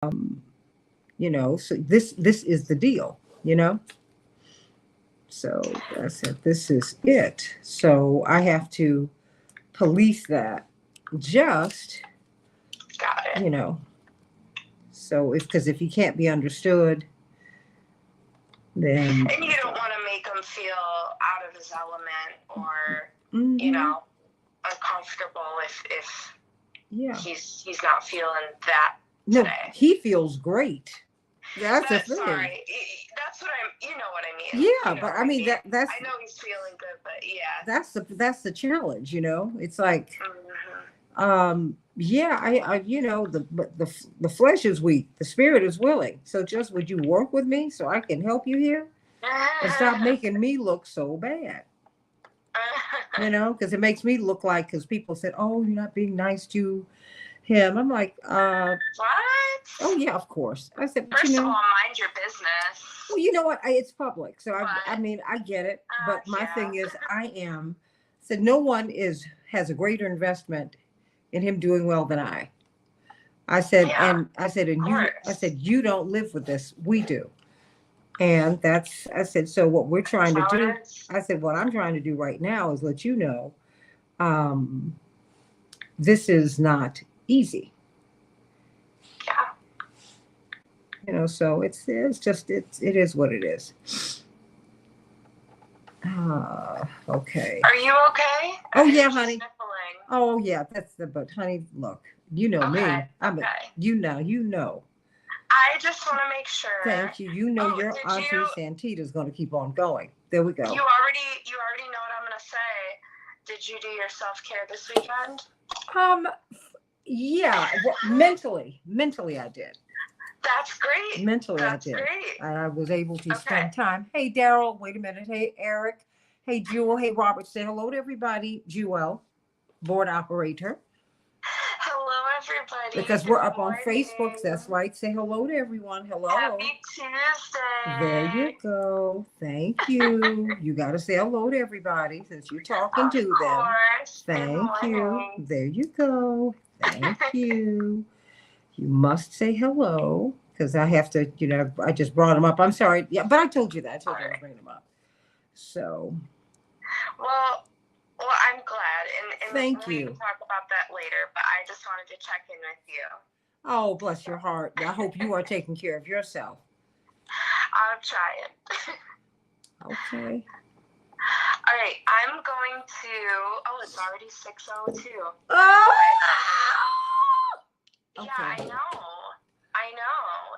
So this is the deal, you know. So I said, this is it. So I have to police that just, Got it. you know, so because if he can't be understood, then. And you don't want to make him feel out of his element or, Mm-hmm. uncomfortable if Yeah. he's not feeling that No, today. he feels great. That's the thing. Sorry, that's what you know what I mean. Yeah, You know but I mean that's. I know he's feeling good, but yeah. That's the challenge, you know. It's like, yeah, the flesh is weak, the spirit is willing. So just would you work with me so I can help you here and stop making me look so bad? Because it makes me look like, because people said, "Oh, you're not being nice to him." I'm like, what? Oh yeah, of course. I said, first of all, mind your business. Well, you know what? It's public, so I mean, I get it. But my thing is, said no one has a greater investment in him doing well than I. I said, yeah, and I said, you don't live with this. We do. And I said, so what we're trying to do, I said, what I'm trying to do right now is let you know, um, this is not easy. Yeah. So it is what it is. Okay. Are you okay? Oh yeah, honey. Sniffling. Oh yeah, but honey, look, you know me. You know. I just want to make sure. Thank you. You know your auntie Santita is going to keep on going. There we go. You already know what I'm going to say. Did you do your self-care this weekend? Yeah, mentally I did. That's great. Mentally, I did. Great. I was able to spend time. Hey, Daryl. Wait a minute. Hey, Eric. Hey, Jewel. Hey, Robert. Say hello to everybody. Jewel, board operator. Hello, everybody. Because we're up on Facebook. That's right. Say hello to everyone. Hello. Happy Tuesday. There you go. Thank you. You got to say hello to everybody since you're talking to them. Thank you. There you go. Thank you. You must say hello because I have to, I just brought them up. I'm sorry. Yeah, but I told you that. I told you I was bringing them up. So. Well, I'm glad. And thank we you. can talk about that later, but I just wanted to check in with you. Oh, bless your heart. I hope you are taking care of yourself. I'm trying. Okay. All right. I'm going to. Oh, it's already 6:02. Oh! Okay. Yeah, I know.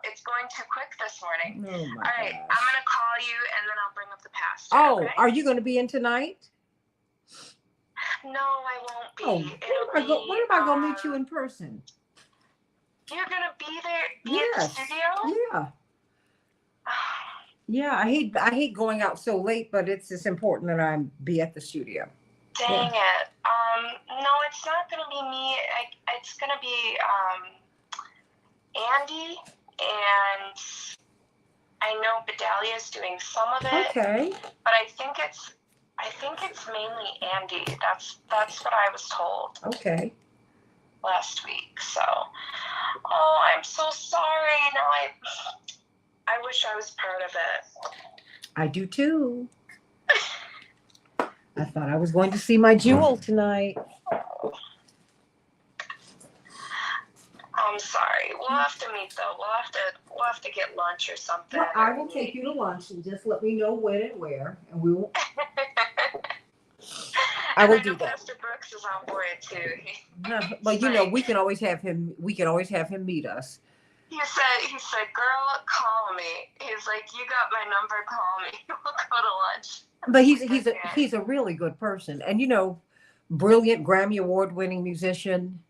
It's going too quick this morning. Oh my All right. gosh. I'm going to call you and then I'll bring up the pastor. Oh, okay? Are you going to be in tonight? No, I won't be. Oh, when am I going to meet you in person? You're going to be there? At the studio? Yeah. Yeah, I hate going out so late, but it's important that I be at the studio. Dang it. No, it's not going to be me. It's going to be Andy, and I know Bedalia's doing some of it. Okay. But I think it's mainly Andy. That's what I was told. Okay. Last week. So, I'm so sorry. Now I wish I was part of it. I do too. I thought I was going to see my Jewel tonight. I'm sorry. We'll have to meet though. We'll have to get lunch or something. Well, I will take you to lunch and just let me know when and where, and we will. I will do that. Pastor Brooks is on board too. But we can always have him. We can always have him meet us. He said, "Girl, call me." He's like, "You got my number. Call me. We'll go to lunch." But he's a really good person, and brilliant Grammy Award-winning musician.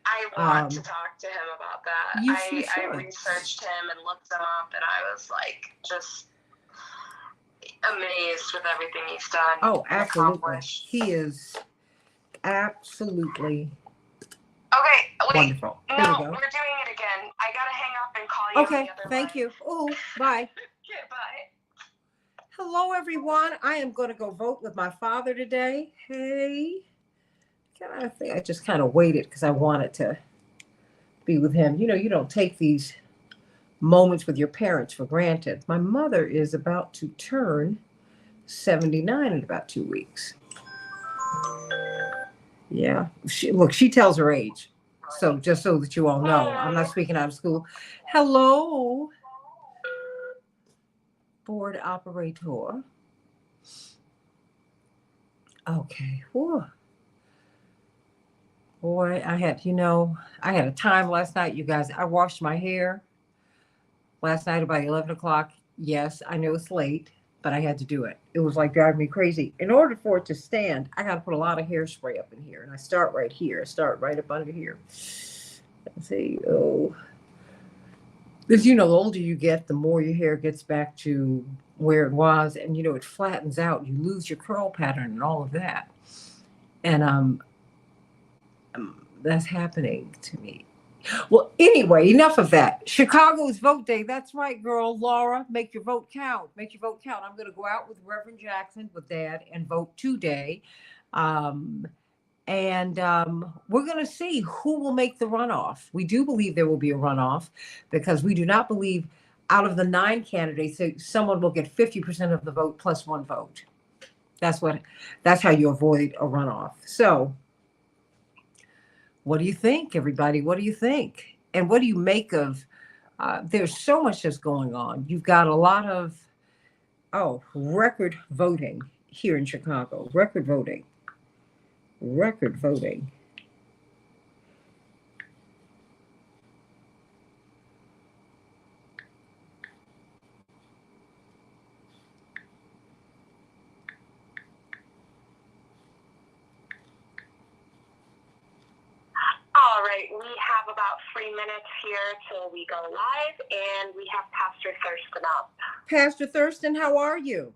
I want to talk to him about that. I researched him and looked him up, and I was like, just amazed with everything he's done. Oh, absolutely. He is absolutely wonderful. No, we're doing it again. I gotta hang up and call you. Okay, thank you. Oh, bye. Okay, bye. Hello, everyone. I am going to go vote with my father today. Hey. I just kind of waited because I wanted to be with him. You don't take these moments with your parents for granted. My mother is about to turn 79 in about 2 weeks. Yeah. She tells her age. So just so that you all know, I'm not speaking out of school. Hello, board operator. Okay. Whew. Boy, I had a time last night, you guys. I washed my hair last night about 11 o'clock. Yes, I know it's late, but I had to do it. It was like driving me crazy. In order for it to stand, I got to put a lot of hairspray up in here. And I start right here. I start right up under here. Let's see. Oh. Because, the older you get, the more your hair gets back to where it was. And, it flattens out. You lose your curl pattern and all of that. And that's happening to me. Well, anyway, enough of that. Chicago's vote day. That's right, girl. Laura, make your vote count. Make your vote count. I'm going to go out with Reverend Jackson, with Dad, and vote today. We're going to see who will make the runoff. We do believe there will be a runoff because we do not believe out of the 9 candidates that someone will get 50% of the vote plus 1 vote. That's how you avoid a runoff. So what do you think, everybody? What do you think? And what do you make of, there's so much that's going on. You've got a lot of, record voting here in Chicago. Record voting. All right, we have about 3 minutes here till we go live, and we have Pastor Thurston up. Pastor Thurston, how are you?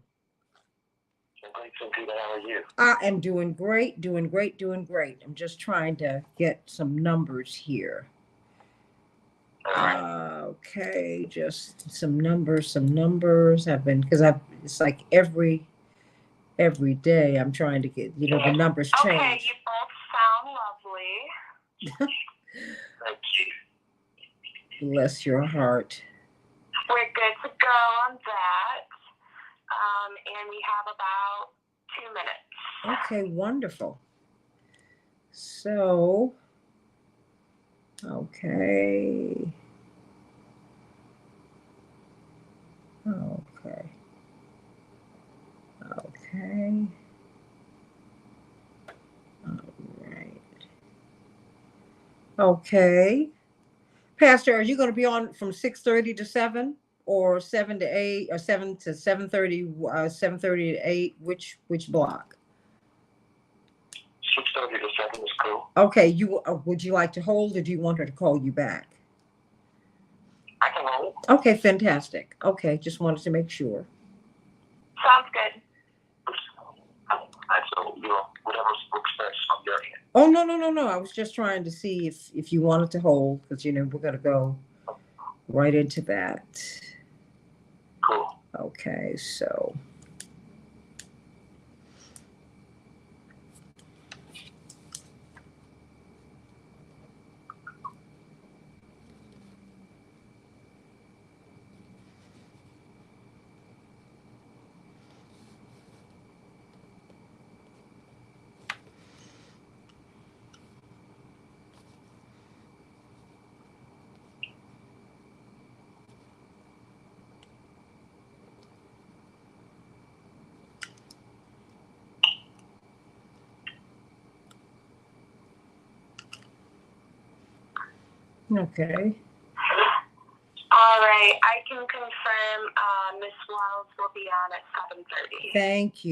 Great, Santita. How are you? I am doing great. I'm just trying to get some numbers here. Okay, just some numbers. It's like every day I'm trying to get, the numbers change. Okay, you both sound lovely. Thank you. Bless your heart. We're good to go on that. And we have about 2 minutes. Okay, wonderful. So, okay. All right. Okay. Pastor, are you going to be on from 6:30 to 7 or 7 to 8 or 7 to 7:30, 7:30 to 8? Which block? 6:30 to 7 is cool. Okay. Would you like to hold, or do you want her to call you back? I can hold. Okay, fantastic. Okay, just wanted to make sure. Sounds good. So, whatever works best on your end. Oh, no. I was just trying to see if you wanted to hold, because, we're going to go right into that. Cool. Okay, so. Okay. All right, I can confirm Miss Wells will be on at 7:30. Thank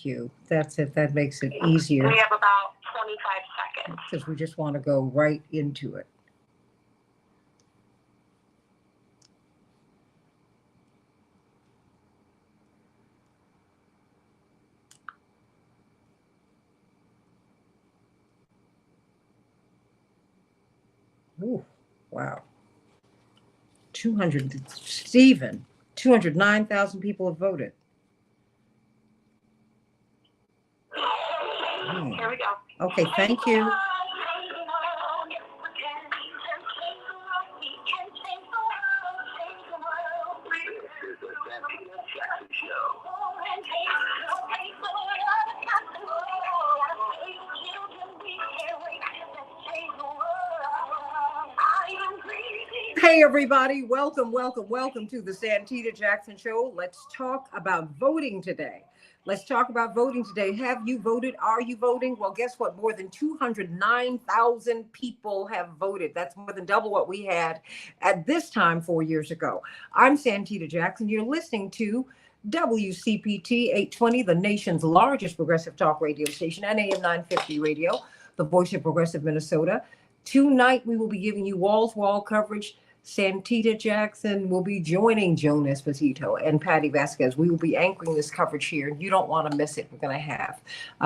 you. That's it. That makes it easier. We have about 25 seconds. Because we just want to go right into it. Ooh, wow. 209,000 people have voted. Here we go. Okay, thank you. Hey, everybody. Welcome to the Santita Jackson Show. Let's talk about voting today. Have you voted? Are you voting? Well, guess what? More than 209,000 people have voted. That's more than double what we had at this time 4 years ago. I'm Santita Jackson. You're listening to WCPT 820, the nation's largest progressive talk radio station, and AM 950 radio, the voice of progressive Minnesota. Tonight, we will be giving you wall-to-wall coverage. Santita Jackson will be joining Joan Esposito and Patty Vasquez. We will be anchoring this coverage here. You don't want to miss it. We're going to have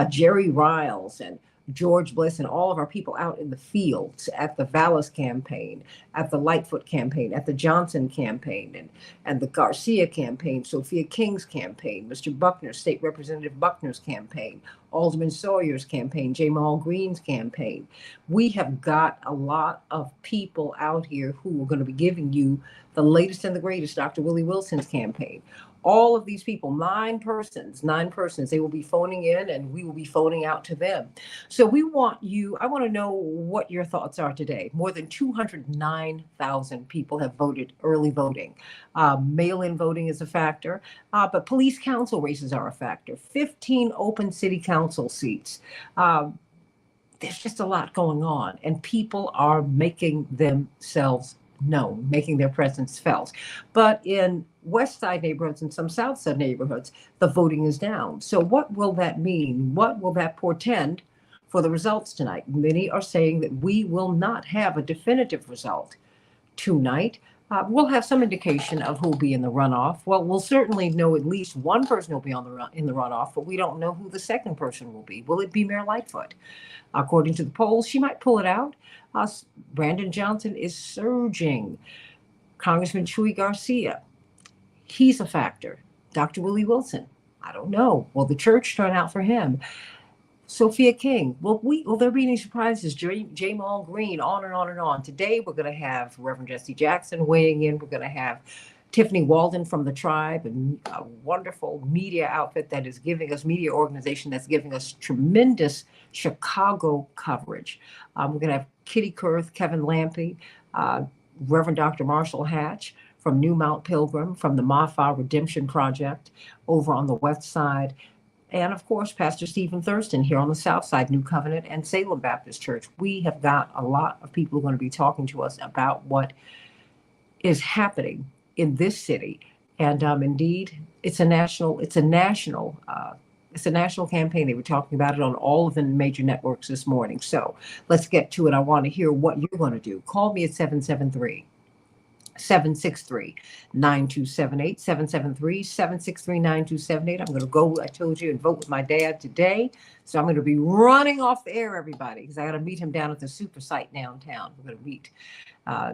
Jerry Riles and George Bliss and all of our people out in the fields at the Vallis campaign, at the Lightfoot campaign, at the Johnson campaign, and the Garcia campaign, Sophia King's campaign, Mr. Buckner, State Representative Buckner's campaign, Alderman Sawyer's campaign, Jamal Green's campaign. We have got a lot of people out here who are going to be giving you the latest and the greatest. Dr. Willie Wilson's campaign. All of these people, nine persons, they will be phoning in and we will be phoning out to them. So I want to know what your thoughts are today. More than 209,000 people have voted early voting. Mail-in voting is a factor, but police council races are a factor. 15 open city council seats. There's just a lot going on and people are making themselves known, making their presence felt. But in West Side neighborhoods and some South Side neighborhoods, the voting is down. So what will that mean? What will that portend for the results tonight? Many are saying that we will not have a definitive result tonight. We'll have some indication of who will be in the runoff. Well, we'll certainly know at least one person will be in the runoff, but we don't know who the second person will be. Will it be Mayor Lightfoot? According to the polls, she might pull it out. Brandon Johnson is surging. Congressman Chuy Garcia, he's a factor. Dr. Willie Wilson, I don't know. Will the church turn out for him? Sophia King, will there be any surprises? Jamal Green, on and on and on. Today, we're going to have Reverend Jesse Jackson weighing in. We're going to have Tiffany Walden from the Tribe, a wonderful media outfit that is giving us, media organization that's giving us tremendous Chicago coverage. We're going to have Kitty Kurth, Kevin Lampe, Reverend Dr. Marshall Hatch from New Mount Pilgrim, from the Mafa Redemption Project over on the west side. And of course, Pastor Stephen Thurston here on the south side, New Covenant and Salem Baptist Church. We have got a lot of people who are going to be talking to us about what is happening in this city. And indeed, it's a national campaign. They were talking about it on all of the major networks this morning. So let's get to it. I want to hear what you're going to do. Call me at 763-763-9278, 763-763-9278. I'm going to go, I told you, and vote with my dad today. So I'm going to be running off the air, everybody, because I got to meet him down at the super site downtown. We're going to meet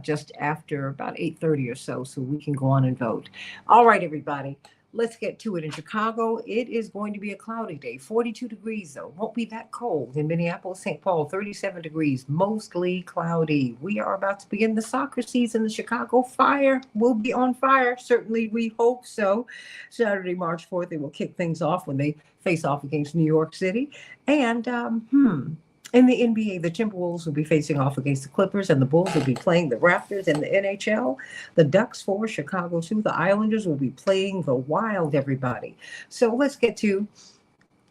just after about 8:30 or so we can go on and vote. All right, everybody. Let's get to it. In Chicago, it is going to be a cloudy day. 42 degrees, though. Won't be that cold. In Minneapolis, St. Paul, 37 degrees, mostly cloudy. We are about to begin the soccer season. The Chicago Fire will be on fire. Certainly, we hope so. Saturday, March 4th, they will kick things off when they face off against New York City. And, in the NBA, the Timberwolves will be facing off against the Clippers, and the Bulls will be playing the Raptors. In the NHL, the Ducks 4, Chicago 2. The Islanders will be playing the Wild, everybody. So let's get to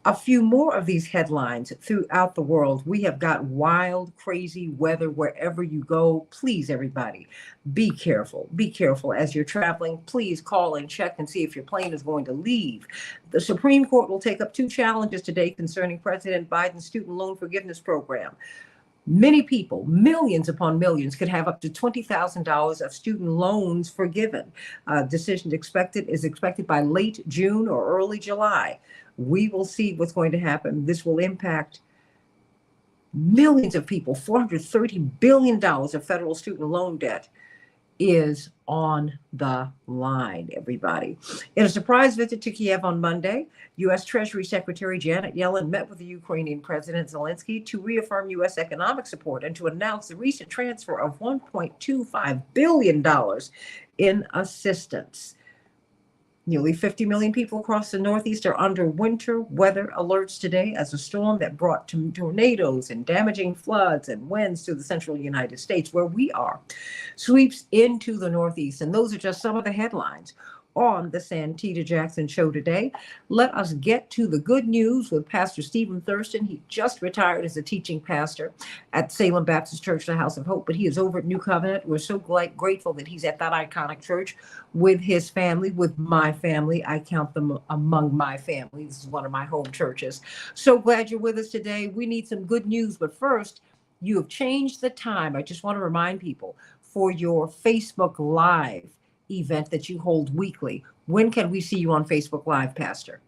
a few more of these headlines throughout the world. We have got wild, crazy weather wherever you go. Please, everybody, be careful. Be careful as you're traveling. Please call and check and see if your plane is going to leave. The Supreme Court will take up two challenges today concerning President Biden's student loan forgiveness program. Many people, millions upon millions, could have up to $20,000 of student loans forgiven. Decision is expected by late June or early July. We will see what's going to happen. This will impact millions of people. $430 billion of federal student loan debt is on the line, everybody. In a surprise visit to Kiev on Monday, U.S. Treasury Secretary Janet Yellen met with the Ukrainian President Zelensky to reaffirm U.S. economic support and to announce the recent transfer of $1.25 billion in assistance. Nearly 50 million people across the Northeast are under winter weather alerts today as a storm that brought tornadoes and damaging floods and winds to the central United States, where we are, sweeps into the Northeast. And those are just some of the headlines on the Santita Jackson Show today. Let us get to the good news with Pastor Stephen Thurston. He just retired as a teaching pastor at Salem Baptist Church, the House of Hope, but he is over at New Covenant. We're so grateful that he's at that iconic church with his family, with my family. I count them among my family. This is one of my home churches. So glad you're with us today. We need some good news, but first, you have changed the time. I just want to remind people for your Facebook Live event that you hold weekly. When can we see you on Facebook Live, Pastor?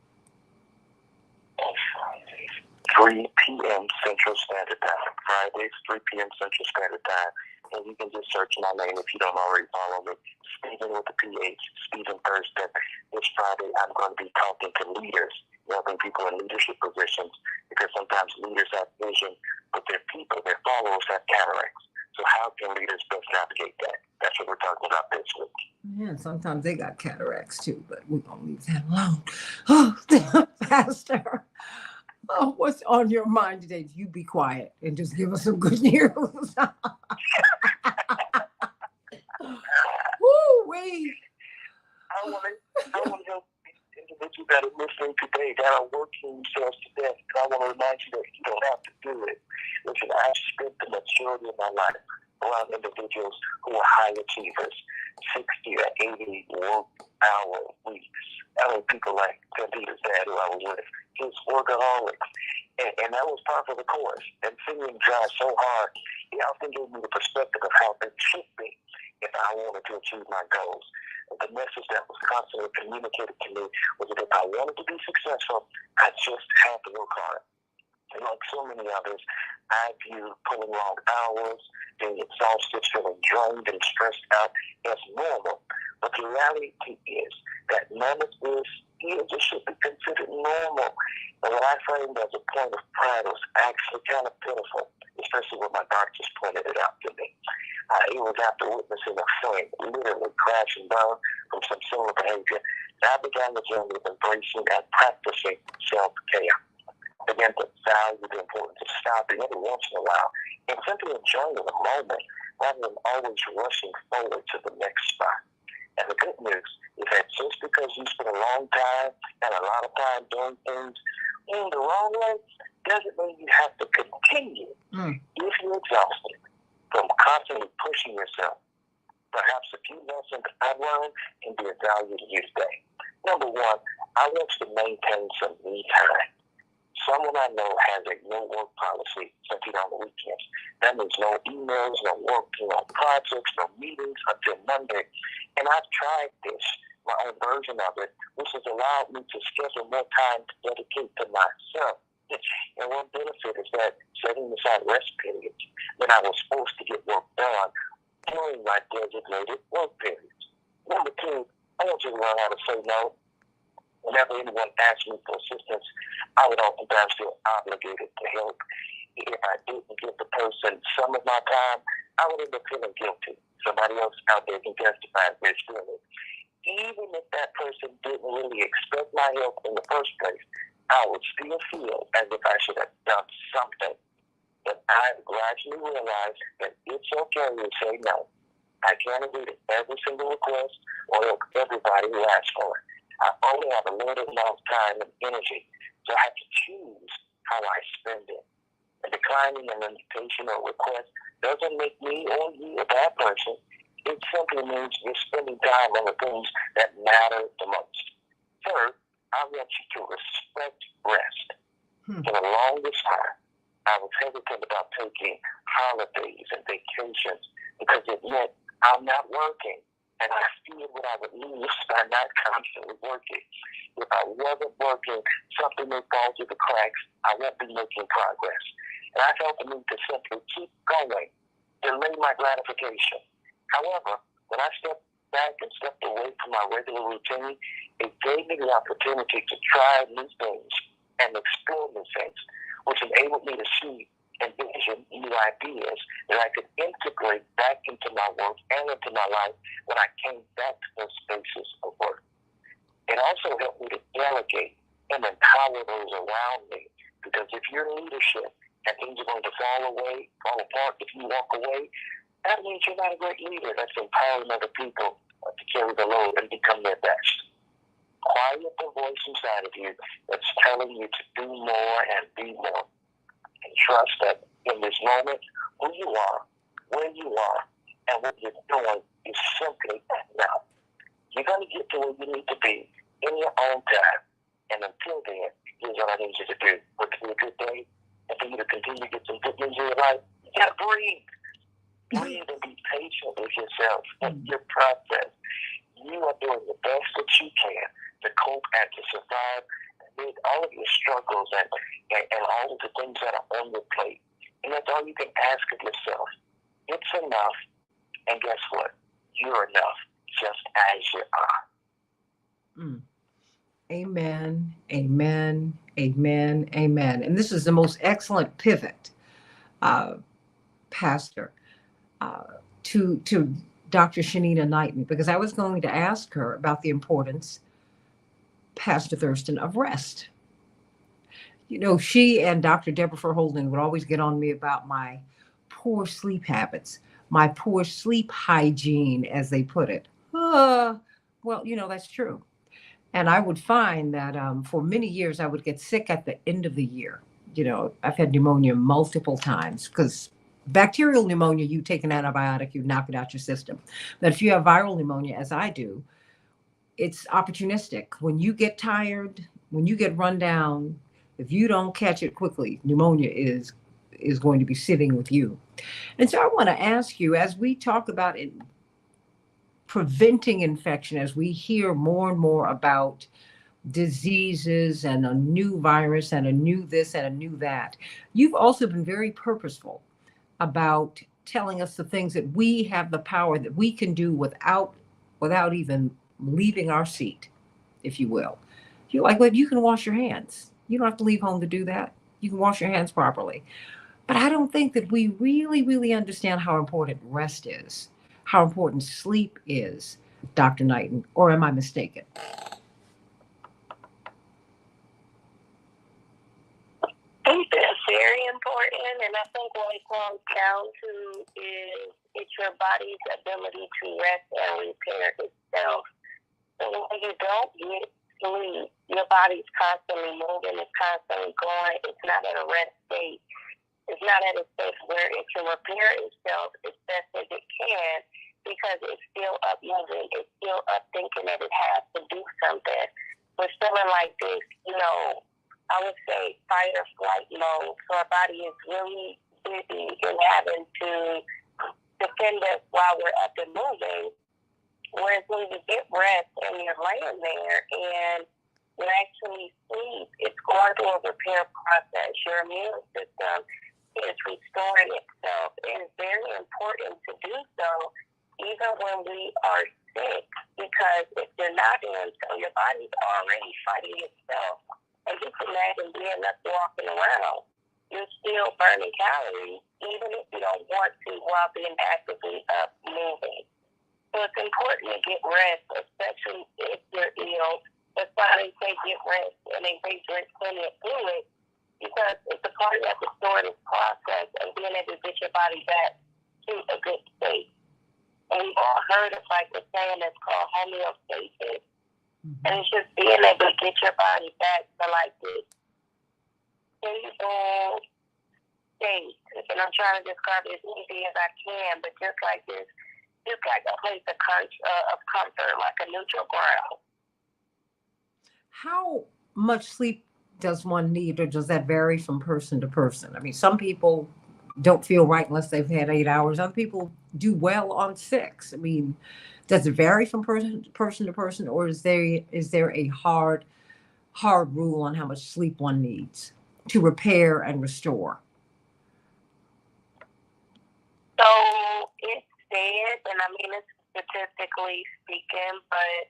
On Fridays, 3 p.m. Central Standard Time. Fridays, 3 p.m. Central Standard Time. And you can just search my name if you don't already follow me. Stephen with the PH, Stephen Thurston. This Friday, I'm going to be talking to leaders, helping people in leadership positions, because sometimes leaders have vision, but their people, their followers have cataracts. So how can leaders best navigate that? That's what we're talking about this week. Yeah, sometimes they got cataracts too, but we're going to leave that alone. Oh, Pastor, what's on your mind today? You be quiet and just give us some good news. Woo-wee. I want to help these individuals that are listening today, that are working themselves to death. I want to remind you that you don't have to do it. Listen, I've spent the majority of my life around individuals who are high achievers, 60 or 80 work-hour weeks. I mean, people like Santita's dad, who I was with, he's workaholics. And that was part of the course. And seeing him try so hard, he often gave me the perspective of how it should be if I wanted to achieve my goals. The message that was constantly communicated to me was that if I wanted to be successful, I just had to work hard. And like so many others, I view pulling long hours, being exhausted, feeling drained and stressed out as normal. But the reality is that none of this just should be considered normal. And what I framed as a point of pride was actually kind of pitiful, especially when my doctors pointed it out to me. It was after witnessing a friend literally crash and burn from some similar behavior that I began the journey of embracing and practicing self-care. I began to value the importance of stopping every once in a while and simply enjoying the moment rather than always rushing forward to the next spot. And the good news is that just because you spend a long time and a lot of time doing things in the wrong way doesn't mean you have to continue if you're exhausted from constantly pushing yourself. Perhaps a few lessons I've learned can be of value to you today. Number one, I want you to maintain some me time. Someone I know has a no work policy, simply on the weekends. That means no emails, no work, no projects, no meetings until Monday. And I've tried this, my own version of it, which has allowed me to schedule more time to dedicate to myself. And one benefit is that setting aside rest periods when I was forced to get work done during my designated work periods. Number two, I want you to learn how to say no. Whenever anyone asked me for assistance, I would oftentimes feel obligated to help. If I didn't give the person some of my time, I would end up feeling guilty. Somebody else out there can testify to this feeling. Even if that person didn't really expect my help in the first place, I would still feel as if I should have done something. But I gradually realized that it's okay to say no. I can't agree to every single request or help everybody who asks for it. I only have a limited amount of time and energy, so I have to choose how I spend it. And declining an invitation or request doesn't make me or you a bad person. It simply means you're spending time on the things that matter the most. Third, I want you to respect rest. For the longest time, I was hesitant about taking holidays and vacations because it meant I'm not working. And I feared what I would lose by not constantly working. If I wasn't working, something may fall through the cracks. I won't be making progress. And I felt the need to simply keep going, delay my gratification. However, when I stepped back and stepped away from my regular routine, it gave me the opportunity to try new things and explore new things, which enabled me to see and envision new ideas that I could integrate back into my work and into my life when I came back to those spaces of work. It also helped me to delegate and empower those around me. Because if you're in leadership and things are going to fall apart if you walk away, that means you're not a great leader. That's empowering other people to carry the load and become their best. Quiet the voice inside of you that's telling you to do more and be more. And trust that in this moment, who you are, where you are, and what you're doing is simply enough. You're going to get to where you need to be in your own time. And until then, here's what I need you to do. For it to be a good day, and for you to continue to get some good news in your life, you got to breathe. Breathe and be patient with yourself and your process. You are doing the best that you can to cope and to survive amid all of your struggles and all of the things that are on your plate. And that's all you can ask of yourself. It's enough. And guess what? You're enough just as you are. Amen, amen, amen, amen. And this is the most excellent pivot, Pastor, to Dr. Shanita Knighton, because I was going to ask her about the importance, Pastor Thurston, of rest. You know, she and Dr. Deborah Verholden would always get on me about my poor sleep habits, my poor sleep hygiene, as they put it. Well, you know, that's true. And I would find that for many years, I would get sick at the end of the year. You know, I've had pneumonia multiple times because bacterial pneumonia, you take an antibiotic, you knock it out your system. But if you have viral pneumonia, as I do, it's opportunistic. When you get tired, when you get run down, if you don't catch it quickly, pneumonia is going to be sitting with you. And so I want to ask you, as we talk about it, preventing infection, as we hear more and more about diseases and a new virus and a new this and a new that, you've also been very purposeful about telling us the things that we have the power that we can do without even leaving our seat, if you will. You're like, well, you can wash your hands. You don't have to leave home to do that. You can wash your hands properly. But I don't think that we really, really understand how important rest is, how important sleep is, Dr. Knighton, or am I mistaken? I think that's very important, and I think what it comes down to is it's your body's ability to rest and repair itself. So when you don't get sleep, your body's constantly moving, it's constantly going, it's not at a rest state. It's not at a state where it can repair itself as best as it can because it's still up moving, it's still up thinking that it has to do something. With someone like this, you know, I would say fight or flight mode. So our body is really busy and having to defend us while we're up and moving. Whereas when you get rest and you're laying there and you actually sleep, it's going through a repair process. Your immune system is restoring itself. It is very important to do so even when we are sick, because if you're not doing so, your body's already fighting itself. And just imagine being up walking around. You're still burning calories, even if you don't want to, while being actively up moving. So it's important to get rest, especially if you're ill. That's why they say get rest, and they say drink plenty of fluid, because it's a part of the restorative process and being able to get your body back to a good state. And we've all heard of like the saying that's called homeostasis. Mm-hmm. And it's just being able to get your body back to like this stable state. And I'm trying to describe it as easy as I can, but just like this, just like a place of comfort, like a neutral ground. How much sleep does one need, or does that vary from person to person? I mean, some people don't feel right unless they've had 8 hours. Other people do well on 6. I mean, does it vary from person to person, or is there a hard rule on how much sleep one needs to repair and restore? So it's said, and I mean it's statistically speaking, but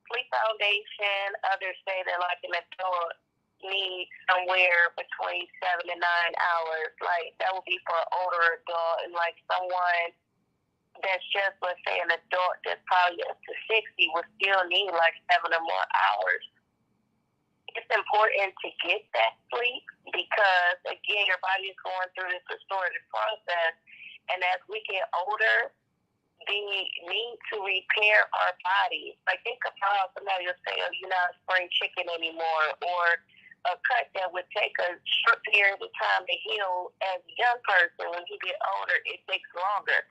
Sleep Foundation, others say that like an adult needs somewhere between 7 and 9 hours. Like that would be for an older adult, and like someone that's just, let's say, an adult that's probably up to 60 will still need like 7 or more hours. It's important to get that sleep because, again, your body is going through this restorative process. And as we get older, the need to repair our bodies. Like, think of how somebody will say, oh, you're not spring chicken anymore, or a cut that would take a short period of time to heal. As a young person, when you get older, it takes longer.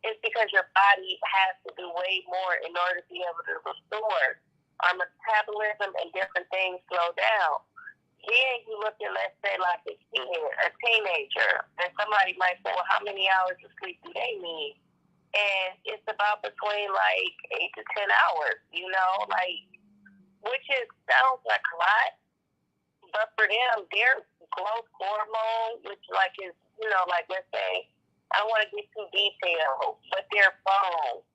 It's because your body has to do way more in order to be able to restore. Our metabolism and different things slow down. Then you look at, let's say, like a kid, a teenager, and somebody might say, well, how many hours of sleep do they need? And it's about between like 8 to 10 hours, like, which sounds like a lot, but for them, their growth hormone, which like is, like, let's say, I don't want to get too detailed, but their bone.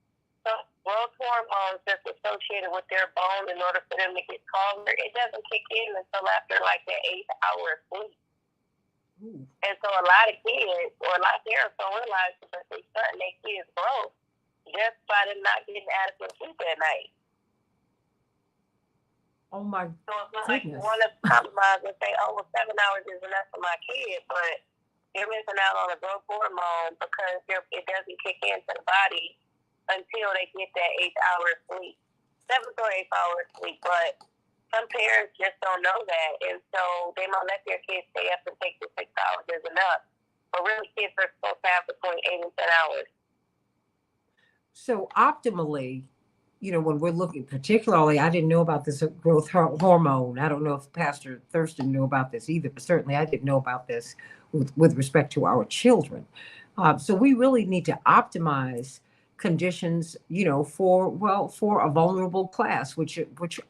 So growth hormones that's associated with their bone in order for them to get taller, it doesn't kick in until after like the 8-hour sleep. Ooh. And so a lot of kids or a lot of parents don't realize that they're starting their kids' growth just by them not getting adequate sleep at night. Oh my So it's not goodness. Like you want to compromise and say, oh, well, 7 hours is enough for my kid, but you're missing out on a growth hormone because it doesn't kick into the body until they get that 8-hour sleep, 7 to 8 hours sleep. But some parents just don't know that, and so they might let their kids stay up and think that 6 hours is enough. But really, kids are supposed to have between 8 and 10 hours. So optimally, when we're looking, particularly, I didn't know about this growth hormone. I don't know if Pastor Thurston knew about this either, but certainly I didn't know about this with respect to our children. So we really need to optimize conditions, for a vulnerable class, which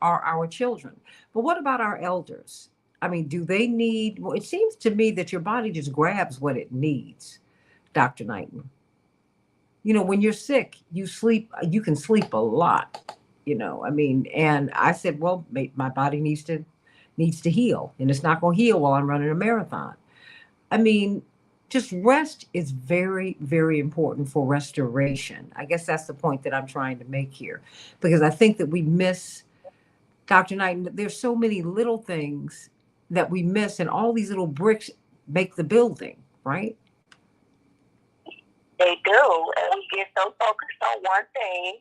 are our children. But what about our elders? I mean, do they need? Well, it seems to me that your body just grabs what it needs, Dr. Knighton. When you're sick, you can sleep a lot, and I said, well, my body needs to heal, and it's not going to heal while I'm running a marathon. I mean, just rest is very, very important for restoration. I guess that's the point that I'm trying to make here, because I think that we miss, Dr. Knighton, there's so many little things that we miss, and all these little bricks make the building, right? They do, and we get so focused on one thing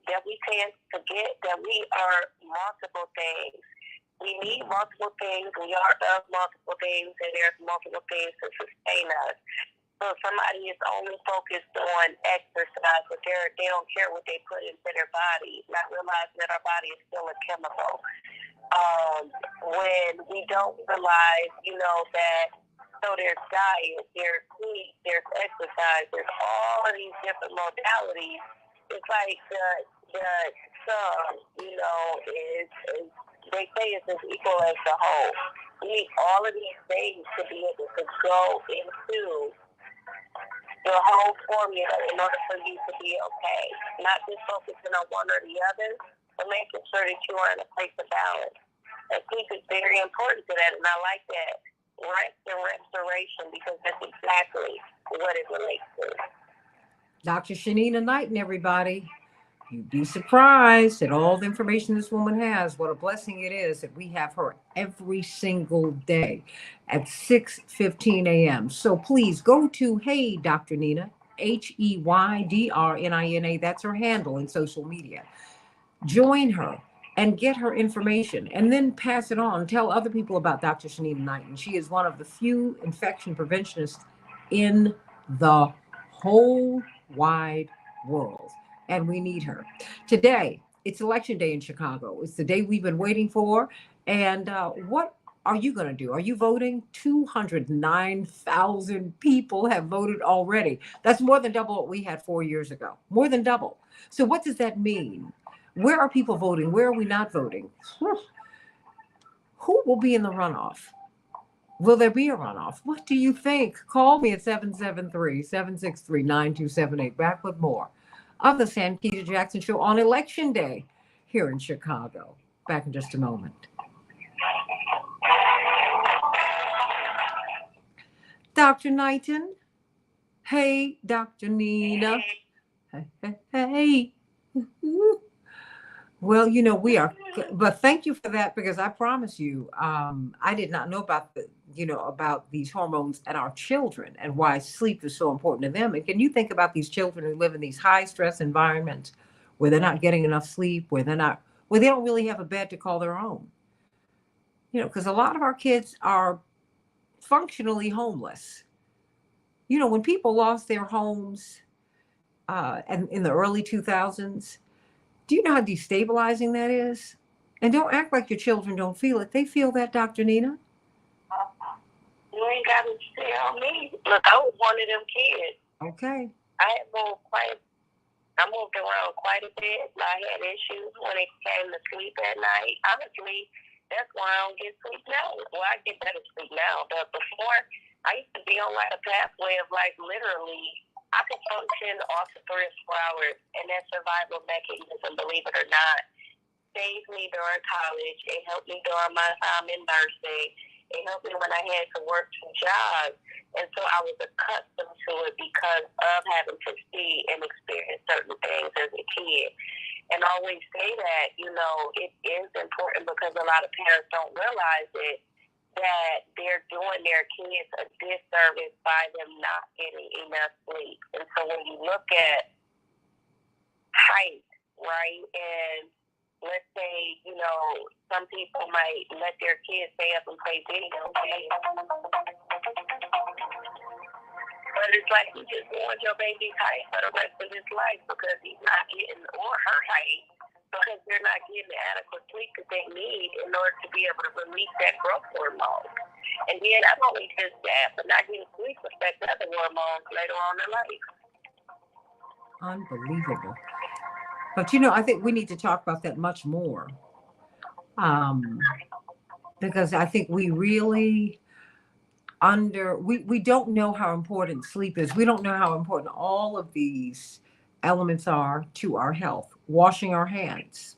that we tend to forget that we are multiple things. We need multiple things. We are of multiple things, and there's multiple things to sustain us. So somebody is only focused on exercise, but they don't care what they put into their body, not realizing that our body is still a chemical. When we don't realize, that so there's diet, there's sleep, there's exercise, there's all of these different modalities. It's like the sum, is they say it's as equal as the whole. We need all of these things to be able to go into the whole formula in order for you to be okay. Not just focusing on one or the other, but making sure that you are in a place of balance. And sleep is very important to that, and I like that. Rest and restoration, because that's exactly what it relates to. Dr. Shanina Knighton, everybody. You'd be surprised at all the information this woman has. What a blessing it is that we have her every single day at 6:15 a.m. So please go to Hey Dr. Nina, HEYDRNINA. That's her handle in social media. Join her and get her information, and then pass it on. Tell other people about Dr. Shanina Knighton. She is one of the few infection preventionists in the whole wide world, and we need her. Today, it's election day in Chicago. It's the day we've been waiting for. And what are you going to do? Are you voting? 209,000 people have voted already. That's more than double what we had 4 years ago. More than double. So what does that mean? Where are people voting? Where are we not voting? Who will be in the runoff? Will there be a runoff? What do you think? Call me at 773-763-9278. Back with more of the Santita Jackson Show on Election Day here in Chicago. Back in just a moment. Dr. Knighton, Hey, Dr. Nina. Hey, hey, hey. Well, we are, but thank you for that, because I promise you, I did not know about about these hormones and our children and why sleep is so important to them. And can you think about these children who live in these high stress environments where they're not getting enough sleep, where they don't really have a bed to call their own? Because a lot of our kids are functionally homeless. When people lost their homes, and in the early 2000s, do you know how destabilizing that is? And don't act like your children don't feel it. They feel that, Dr. Nina. You ain't got to tell me. Look, I was one of them kids. Okay. I moved around quite a bit. I had issues when it came to sleep at night. Honestly, that's why I don't get sleep now. Well, I get better sleep now. But before, I used to be on like a pathway of like literally, I could function off the 3 or 4 hours, and that survival mechanism, believe it or not, saved me during college. It helped me during my time in nursing. It helped me when I had to work 2 jobs. And so I was accustomed to it because of having to see and experience certain things as a kid. And I always say that, it is important because a lot of parents don't realize it, that they're doing their kids a disservice by them not getting enough sleep. And so when you look at height, right, and let's say, some people might let their kids stay up and play video games. But it's like you just want your baby's height for the rest of his life because he's not getting, or her height, because they're not getting the adequate sleep that they need in order to be able to release that growth hormone. And then not only just that, but not getting sleep affects other hormones later on in life. Unbelievable. But I think we need to talk about that much more. Because I think we really we don't know how important sleep is. We don't know how important all of these elements are to our health. Washing our hands.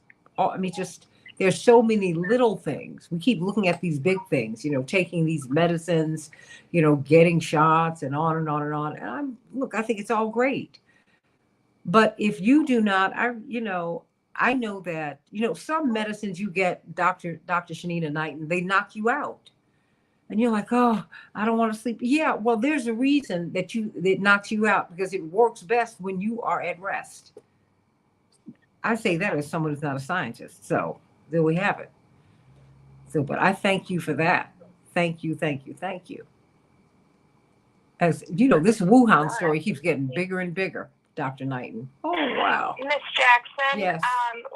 There's so many little things. We keep looking at these big things, taking these medicines, getting shots and on and on and on. And I think it's all great. But if you do not, I know that, some medicines you get, Dr. Shanina Knighton, they knock you out. And you're like, oh, I don't want to sleep. Yeah, well, there's a reason that it knocks you out, because it works best when you are at rest. I say that as someone who's not a scientist. So there we have it. So, but I thank you for that. Thank you, thank you, thank you. As this Wuhan story keeps getting bigger and bigger, Dr. Knighton. Oh, wow. Miss Jackson, yes.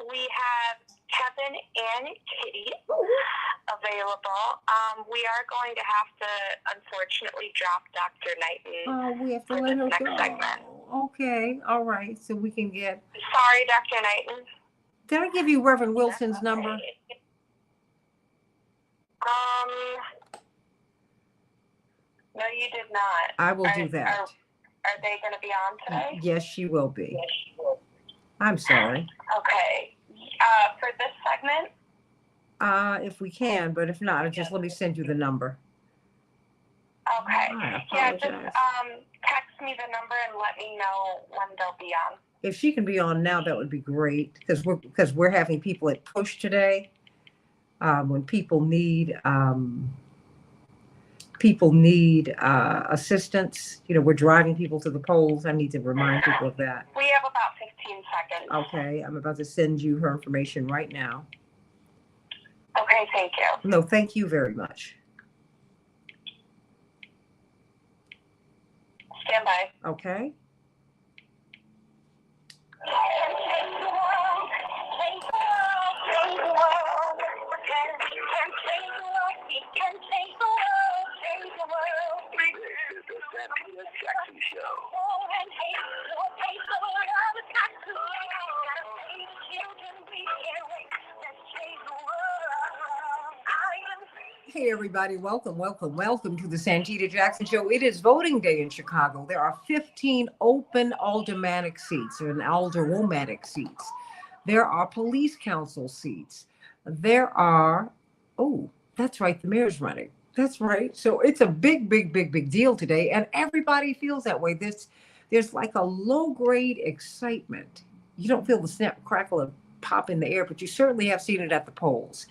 We have Kevin and Kitty available. We are going to have to, unfortunately, drop Dr. Knighton. Oh, we have to let her go. Segment. Okay, all right. So we can get. Sorry, Dr. Knighton. Did I give you Reverend Wilson's number? No, you did not. I will do that. Are they going to be on today? Yes, she will be. I'm sorry. Okay. For this segment? If we can, but if not, just let me send you the number. Okay. Yeah, just text me the number and let me know when they'll be on. If she can be on now, that would be great, because we're having people at push today. When people need assistance, we're driving people to the polls. I need to remind people of that. We have about 15 seconds. Okay, I'm about to send you her information right now. Okay, thank you. No, thank you very much. Stand by. Okay. Santita Jackson Show. Hey everybody, welcome to the Santita Jackson Show. It is voting day in Chicago. There are 15 open aldermanic seats and alderwomanic seats. There are police council seats. There are, oh, that's right, the mayor's running. That's right. So it's a big, big, big, big deal today, and everybody feels that way. There's like a low grade excitement. You don't feel the snap, crackle, and pop in the air, but you certainly have seen it at the polls.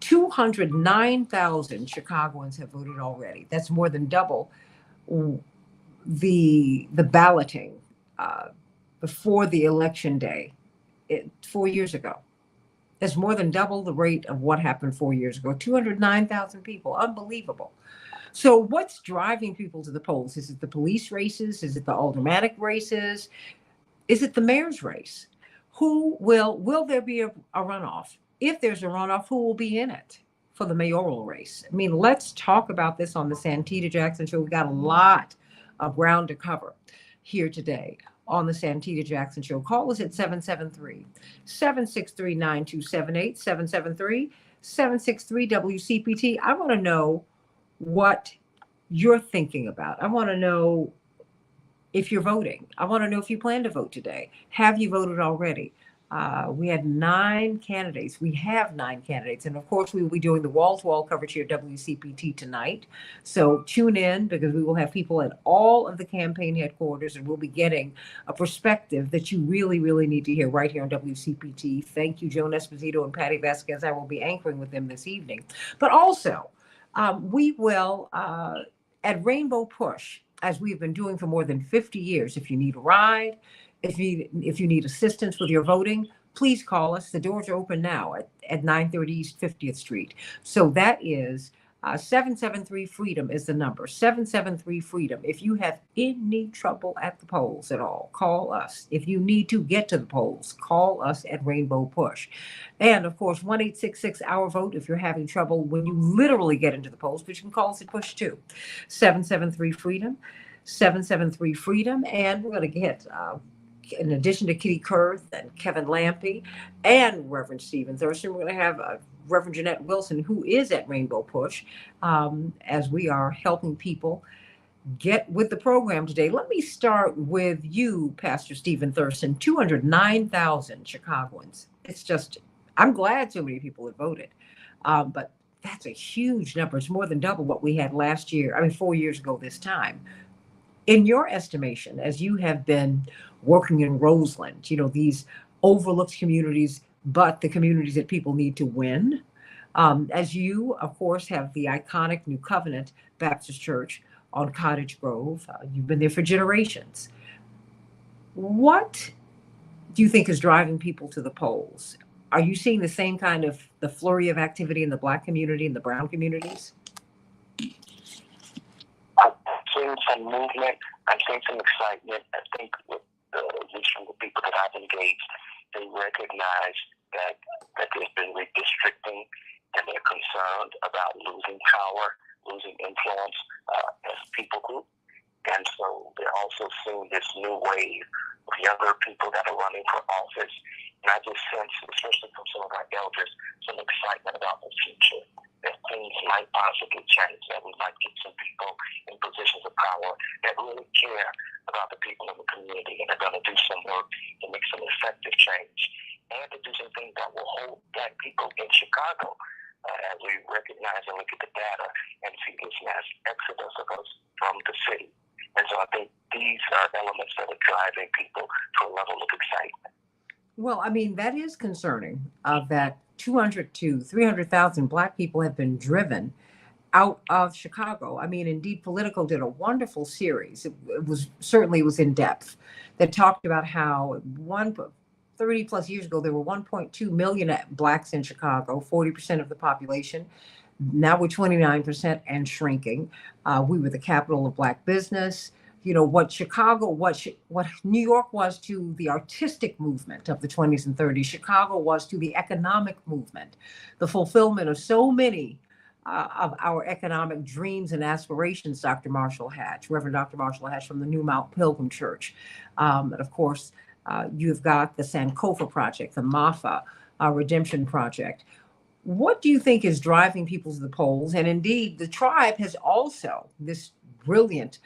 209,000 Chicagoans have voted already. That's more than double the balloting uh, before the election day 4 years ago. That's more than double the rate of what happened 4 years ago. 209,000 people. Unbelievable. So, what's driving people to the polls? Is it the police races? Is it the aldermanic races? Is it the mayor's race? Will there be a runoff? If there's a runoff, who will be in it for the mayoral race? I mean, let's talk about this on the Santita Jackson Show. We've got a lot of ground to cover here today on the Santita Jackson Show. Call us at 773-763-9278, 773-763 WCPT. I want to know what you're thinking about. I want to know if you're voting. I want to know if you plan to vote today. Have you voted already? We had 9 candidates. We have 9 candidates. And of course, we will be doing the wall-to-wall coverage here at WCPT tonight. So tune in, because we will have people at all of the campaign headquarters, and we'll be getting a perspective that you really, really need to hear right here on WCPT. Thank you, Joan Esposito and Patty Vasquez. I will be anchoring with them this evening. But also, we will, at Rainbow Push, as we've been doing for more than 50 years, if you need a ride, if you need assistance with your voting, please call us. The doors are open now at 930 East 50th Street. So that is 773-FREEDOM is the number, 773-FREEDOM. If you have any trouble at the polls at all, call us. If you need to get to the polls, call us at Rainbow Push. And of course, 1-866-OUR-VOTE if you're having trouble when you literally get into the polls, but you can call us at Push 2, 773-FREEDOM, 773-FREEDOM. And we're going to get, in addition to Kitty Kurth and Kevin Lampy and Reverend Stephen Thurston, we're going to have Reverend Jeanette Wilson, who is at Rainbow Push, as we are helping people get with the program today. Let me start with you, Pastor Stephen Thurston. 209,000 Chicagoans. It's just, I'm glad so many people have voted, but that's a huge number. It's more than double what we had last year. 4 years ago this time. In your estimation, as you have been working in Roseland, these overlooked communities, but the communities that people need to win, as you, of course, have the iconic New Covenant Baptist Church on Cottage Grove. You've been there for generations. What do you think is driving people to the polls? Are you seeing the same kind of the flurry of activity in the Black community and the brown communities? I've seen some movement. I've seen some excitement. I think with at least from the people that I've engaged, they recognize that there's been redistricting, and they're concerned about losing power, losing influence as a people group. And so they're also seeing this new wave of younger people that are running for office. And I just sense, especially from some of our elders, some excitement about the future, that things might possibly change, that we might get some people in positions of power that really care about the people in the community and are going to do some work to make some effective change, and to do some things that will hold Black people in Chicago, as we recognize and look at the data and see this mass exodus of us from the city. And so I think these are elements that are driving people to a level of excitement. Well, that is concerning, that 200 to 300,000 Black people have been driven out of Chicago. Indeed, Politico did a wonderful series. It was in depth, that talked about how 30 plus years ago, there were 1.2 million Blacks in Chicago, 40% of the population. Now we're 29% and shrinking. We were the capital of Black business. What New York was to the artistic movement of the 20s and 30s, Chicago was to the economic movement, the fulfillment of so many of our economic dreams and aspirations. Dr. Marshall Hatch, Reverend Dr. Marshall Hatch from the New Mount Pilgrim Church. And of course, you've got the Sankofa Project, the MAFA Redemption Project. What do you think is driving people to the polls? And indeed, the Tribe has also this brilliant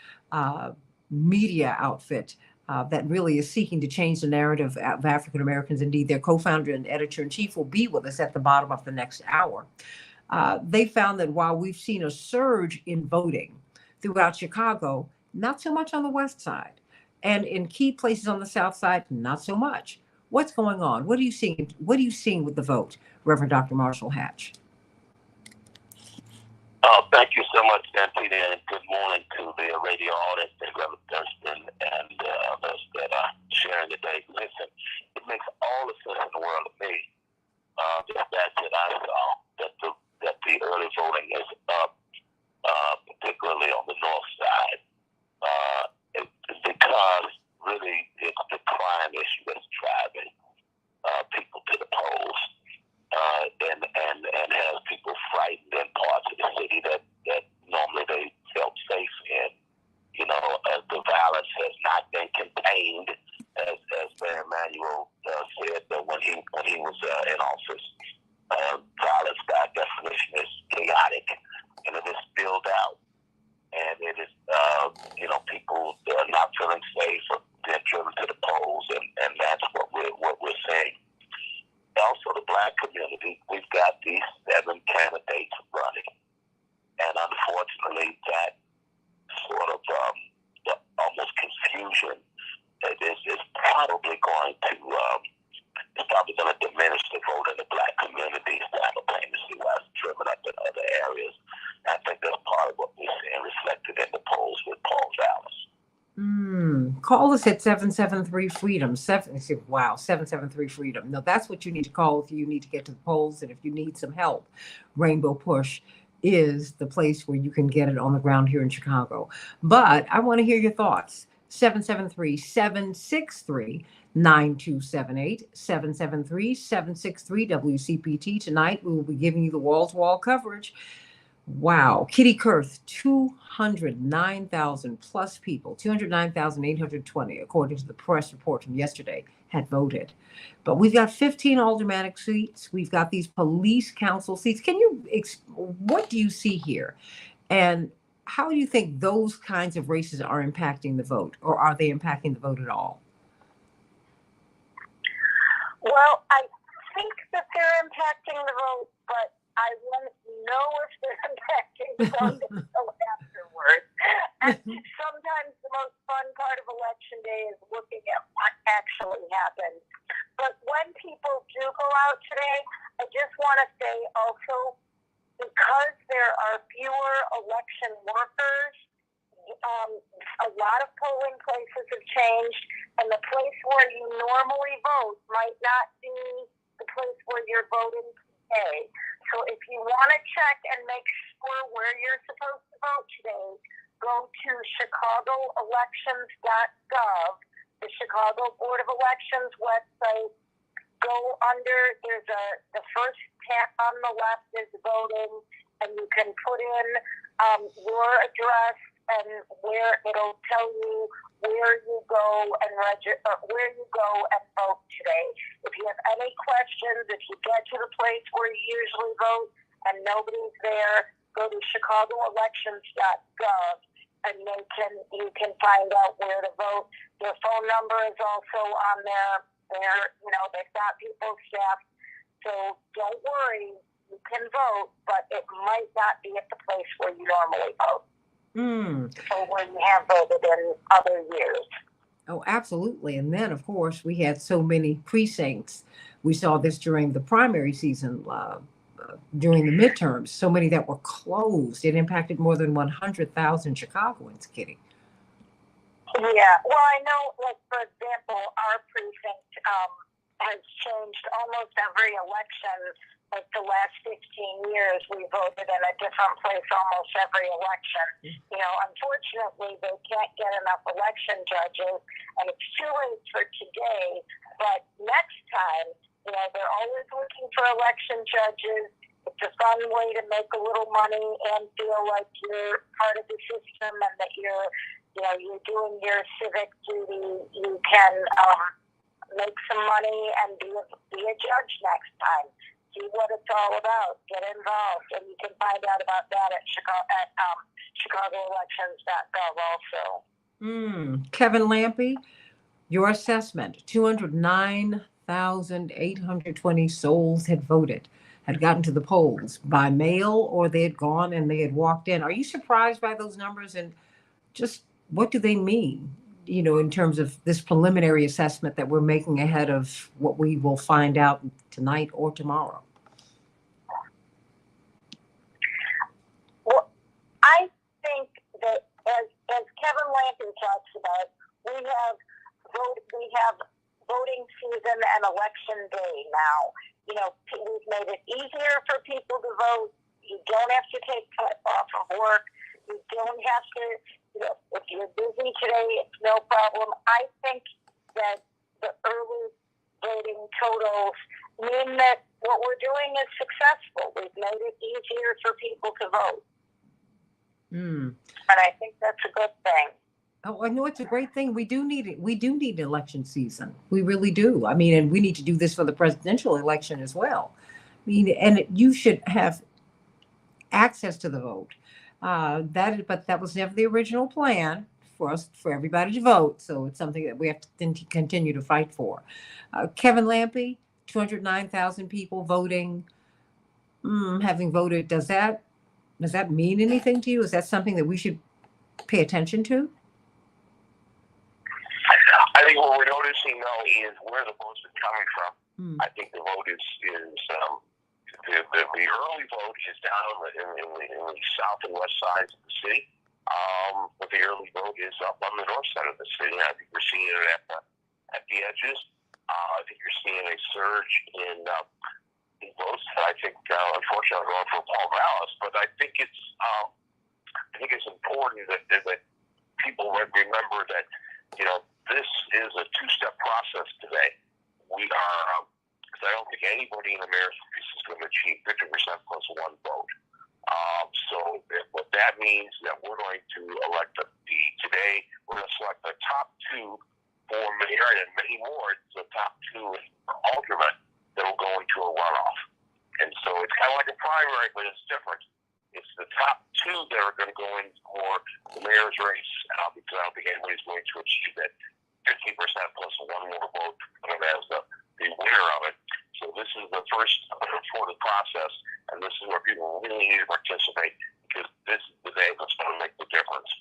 media outfit that really is seeking to change the narrative of African Americans. Indeed, their co-founder and editor-in-chief will be with us at the bottom of the next hour. They found that while we've seen a surge in voting throughout Chicago, not so much on the west side. And in key places on the south side, not so much. What's going on? What are you seeing? What are you seeing with the vote, Reverend Dr. Marshall Hatch? Thank you so much, Santita, and good morning to the radio audience and Reverend Thurston and others that are sharing today. Listen, it makes all the sense in the world to me. The fact that I saw that the early voting is up, particularly on the north side, it's because really it's the crime issue that's driving people to the polls. And has people frightened in parts of the city that normally they felt safe in. You know, the violence has not been contained, as Mayor Emanuel said, but when he was in office, violence by definition is chaotic, and it is spilled out, and it is people are not feeling safe or being driven to the polls, and that's what we're seeing. Also, the Black community, we've got these 7 candidates running, and unfortunately, that sort of almost confusion is probably going to diminish the vote in the Black community simultaneously while it's driven up in other areas. I think that's part of what we're seeing reflected in the polls with Paul Vallis. Call us at 773-FREEDOM. 773-FREEDOM. Now, that's what you need to call if you need to get to the polls and if you need some help. Rainbow Push is the place where you can get it on the ground here in Chicago. But I want to hear your thoughts. 773-763-9278. 773-763-WCPT. Tonight, we will be giving you the wall-to-wall coverage. Wow. Kitty Kurth, 209,000 plus people, 209,820, according to the press report from yesterday, had voted. But we've got 15 aldermanic seats. We've got these police council seats. What do you see here? And how do you think those kinds of races are impacting the vote, or are they impacting the vote at all? Well, I think that they're impacting the vote, but I won't know if they're impacting the vote until afterwards. And sometimes the most fun part of Election Day is looking at what actually happened. But when people do go out today, I just want to say also, because there are fewer election workers, a lot of polling places have changed, and the place where you normally vote might not be the place where you're voting today. So if you want to check and make sure where you're supposed to vote today, go to chicagoelections.gov, the Chicago Board of Elections website. Go under, the first tab on the left is voting, and you can put in your address and where it'll tell you where you go and vote today. If you have any questions, if you get to the place where you usually vote and nobody's there, go to chicagoelections.gov and you can find out where to vote. Their phone number is also on there. They've got people staffed. So don't worry, you can vote, but it might not be at the place where you normally vote. Or where you have voted in other years. Oh, absolutely. And then, of course, we had so many precincts. We saw this during the primary season, during the midterms, so many that were closed. It impacted more than 100,000 Chicagoans, Kitty. Yeah. Well, I know, for example, our precinct has changed almost every election. Like the last 15 years, we voted in a different place almost every election. Unfortunately, they can't get enough election judges, and it's too late for today. But next time, they're always looking for election judges. It's a fun way to make a little money and feel like you're part of the system and that you're doing your civic duty. You can make some money and be a judge next time. See what it's all about. Get involved, and you can find out about that at chicagoelections.gov also. Kevin Lampe, your assessment: 209,820 souls had voted. had gotten to the polls by mail or they had gone and they had walked in. Are you surprised by those numbers, and just what do they mean, in terms of this preliminary assessment that we're making ahead of what we will find out tonight or tomorrow? Well, I think that as Kevin Lampton talks about, we have voting season and election day now. We've made it easier for people to vote. You don't have to take time off of work. You don't have to, if you're busy today, it's no problem. I think that the early voting totals mean that what we're doing is successful. We've made it easier for people to vote. And I think that's a good thing. Oh, I know it's a great thing. We do need it. We do need election season. We really do. I mean, and we need to do this for the presidential election as well. I mean, and you should have access to the vote. But that was never the original plan for everybody to vote. So it's something that we have to continue to fight for. Kevin Lampy, 209,000 people voting, having voted. Does that mean anything to you? Is that something that we should pay attention to? I think what we're noticing now is where the votes are coming from. I think the vote is the early vote is down in the south and west sides of the city, but the early vote is up on the north side of the city. I think we're seeing it at the edges. I think you're seeing a surge in votes. I think, unfortunately, I'm going for Paul Vallis, but I think it's important that people remember that this is a two-step process today. We are, because I don't think anybody in America is going to achieve 50% plus one vote. So what that means that we're going to elect today, we're going to select the top two for mayor and many more. It's the top two for alderman that will go into a runoff. And so it's kind of like a primary, but it's different. It's the top two that are going to go in for the mayor's race, because I don't think anybody's going to achieve that 15% plus one more vote as the winner of it. So this is the first for the process, and this is where people really need to participate, because this is the day that's going to make the difference.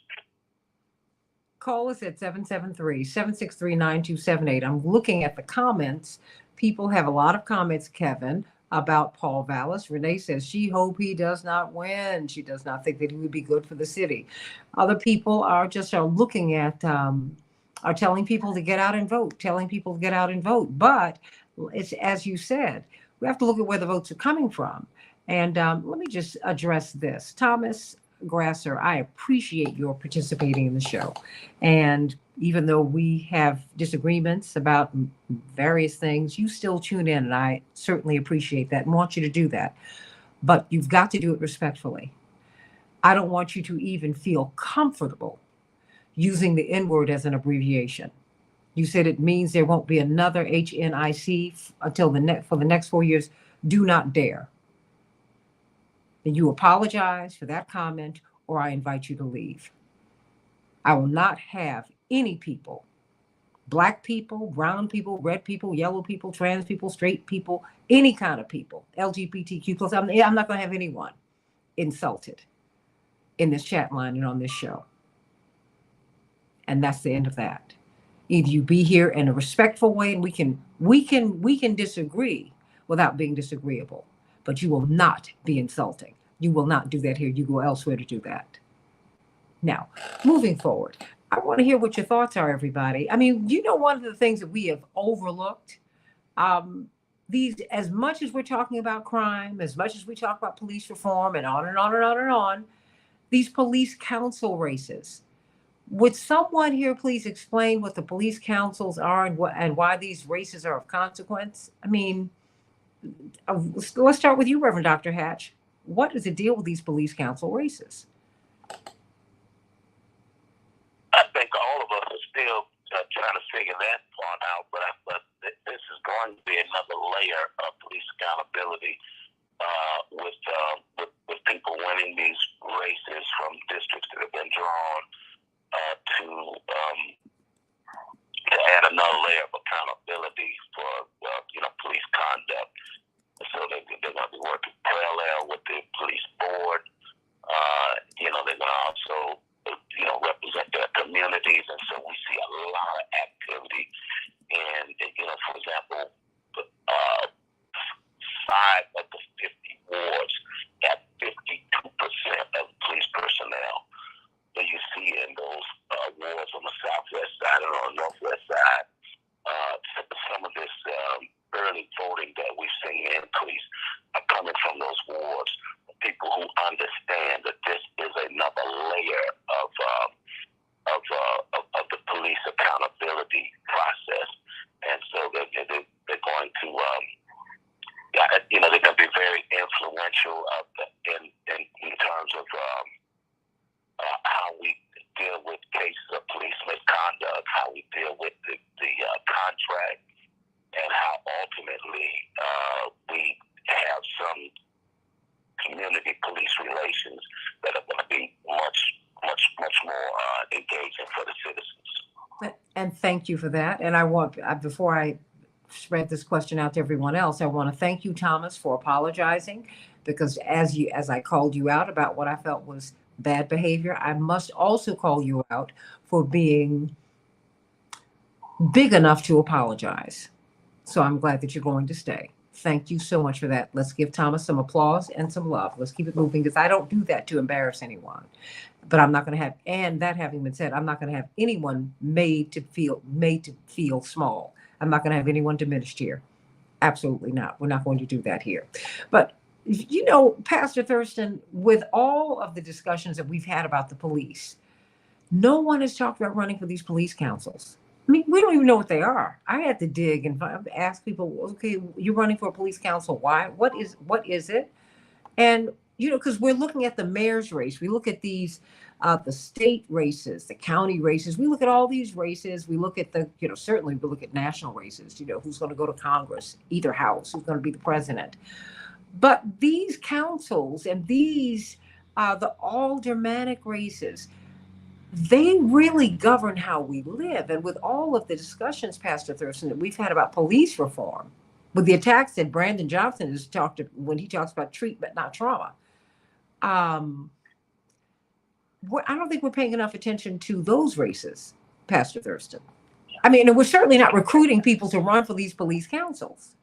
Call us at 773-763-9278. I'm looking at the comments. People have a lot of comments, Kevin, about Paul Vallis. Renee says she hopes he does not win. She does not think that he would be good for the city. Other people are looking at, are telling people to get out and vote, But it's, as you said, we have to look at where the votes are coming from. And let me just address this. Thomas Grasser, I appreciate your participating in the show. And even though we have disagreements about various things, you still tune in, and I certainly appreciate that and want you to do that. But you've got to do it respectfully. I don't want you to even feel comfortable using the N-word as an abbreviation. You said it means there won't be another HNIC until for the next 4 years. Do not dare. And you apologize for that comment, or I invite you to leave. I will not have any people, black people, brown people, red people, yellow people, trans people, straight people, any kind of people, LGBTQ plus. I'm not going to have anyone insulted in this chat line and on this show. And that's the end of that. Either you be here in a respectful way, and we can disagree without being disagreeable, but you will not be insulting. You will not do that here. You go elsewhere to do that. Now, moving forward, I want to hear what your thoughts are, everybody. I mean, one of the things that we have overlooked, as much as we're talking about crime, as much as we talk about police reform and on and on and on and on, these police council races. Would someone here please explain what the police councils are and why these races are of consequence? I mean, let's start with you, Reverend Dr. Hatch. What is the deal with these police council races? I think all of us are still trying to figure that part out, but this is going to be another layer of police accountability with people winning these races from districts that have been drawn to add another layer of accountability for police conduct. so they're going to be working parallel with the police board. They're going to also, represent their communities, and so we see a lot of activity. And, for example, 5 of the 50 wards have 52% of police personnel. So you see in those wards on the southwest side and on the northwest side, some of this early voting that we've seen increase are coming from those wards. People who understand that this is another layer of the police accountability process, and so they're going to they're going to be very influential in terms of how we deal with cases of police misconduct, how we deal with the contract, and how ultimately we have some community police relations that are going to be much more engaging for the citizens. And thank you for that. And before I spread this question out to everyone else, I want to thank you, Thomas, for apologizing, because as I called you out about what I felt was bad behavior, I must also call you out for being big enough to apologize. So I'm glad that you're going to stay. Thank you so much for that. Let's give Thomas some applause and some love. Let's keep it moving, because I don't do that to embarrass anyone. But I'm not going to have, and that having been said, I'm not going to have anyone made to feel small. I'm not going to have anyone diminished here. Absolutely not. We're not going to do that here. But, Pastor Thurston, with all of the discussions that we've had about the police, no one has talked about running for these police councils. I mean, we don't even know what they are. I had to dig and ask people, okay, you're running for a police council. Why? What is it? And, because we're looking at the mayor's race. We look at these, the state races, the county races. We look at all these races. We look at certainly we look at national races, who's going to go to Congress, either house, who's going to be the president. But these councils and these, the aldermanic races, they really govern how we live. And with all of the discussions, Pastor Thurston, that we've had about police reform, with the attacks that Brandon Johnson has talked when he talks about treatment, not trauma, I don't think we're paying enough attention to those races, Pastor Thurston. I mean, and we're certainly not recruiting people to run for these police councils.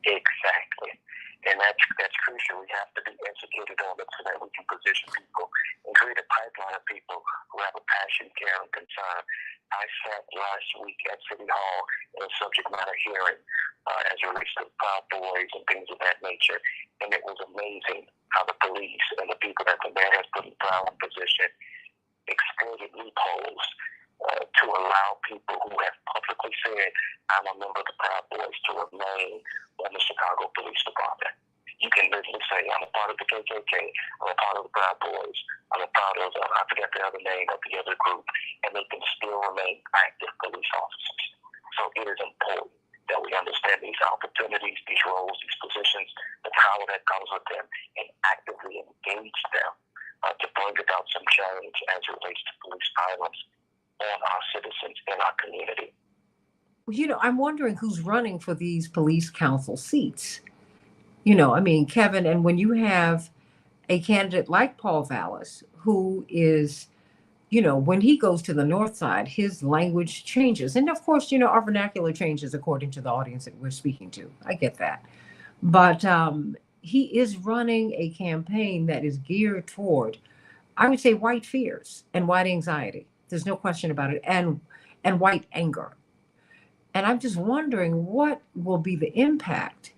Exactly. And that's crucial. We have to be educated on it so that we can position people and create a pipeline of people who have a passion, care, and concern. I sat last week at City Hall in a subject matter hearing as it relates to Proud Boys and things of that nature. And it was amazing how the police and the people that the mayor has put in power position exploited loopholes to allow people who have publicly said, I'm a member of the Proud Boys, to remain on the Chicago Police Department. You can literally say, I'm a part of the KKK, I'm a part of the Proud Boys, I'm a part of, I forget the other name of the other group, and they can still remain active police officers. So it is important that we understand these opportunities, these roles, these positions, the power that comes with them, and actively engage them to bring about some change as it relates to police violence on our citizens in our community. I'm wondering who's running for these police council seats. Kevin, and when you have a candidate like Paul Vallis, who is, when he goes to the north side, his language changes. And of course, our vernacular changes according to the audience that we're speaking to. I get that. But he is running a campaign that is geared toward, I would say, white fears and white anxiety. There's no question about it. And white anger. And I'm just wondering what will be the impact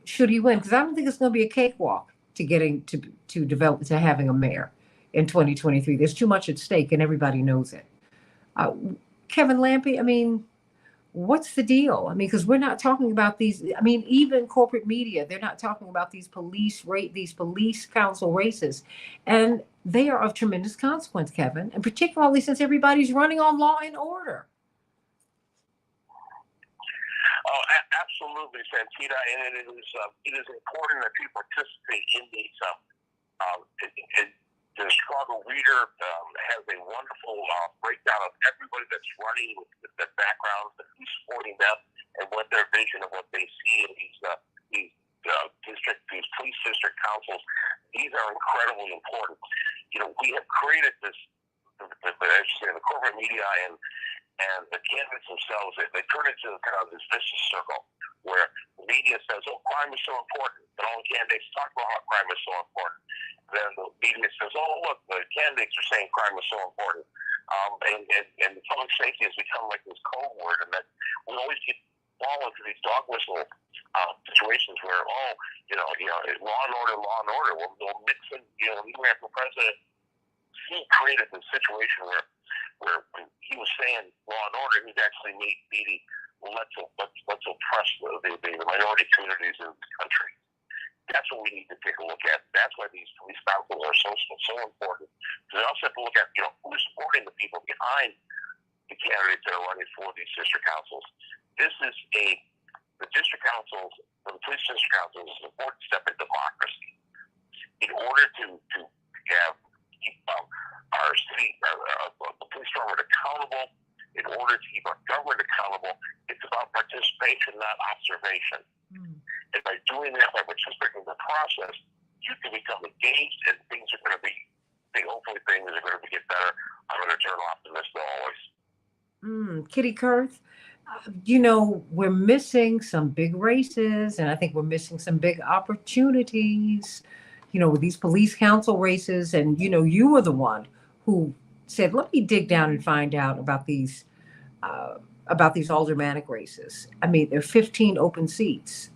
should he win? Because I don't think it's going to be a cakewalk to getting to having a mayor in 2023. There's too much at stake, and everybody knows it. Kevin Lampe, what's the deal? Because we're not talking about these. Even corporate media, they're not talking about these police council races, and they are of tremendous consequence, Kevin, and particularly since everybody's running on law and order. Oh, absolutely, Santita, and it is important that people participate in these. The Chicago Reader has a wonderful breakdown of everybody that's running with their backgrounds, and who's supporting them, and what their vision of what they see in these police district councils. These are incredibly important. We have created this, as you say, the corporate media and the candidates themselves, they turn into kind of this vicious circle where the media says, oh, crime is so important. And all the candidates talk about how crime is so important. Then the media says, oh, look, the candidates are saying crime is so important. And public safety has become like this code word, and that we always fall into these dog whistle situations where, law and order. We'll mix in, even after the president, he created this situation where when he was saying law and order, he's actually meaning let's oppress the minority communities in the country. That's what we need to take a look at. That's why these police councils are so important. Because they also have to look at who's supporting the people behind the candidates that are running for these district councils. The district councils, the police district councils, is an important step in democracy. In order to keep our city, the police department accountable, in order to keep our government accountable, it's about participation, not observation. And by doing that, by participating in the process, you can become engaged, and things are going to be, hopefully things are going to get better. I'm an eternal optimist always. Kitty Kurth, we're missing some big races, and I think we're missing some big opportunities, with these police council races. And, you were the one who said, let me dig down and find out about these aldermanic races. I mean, there are 15 open seats.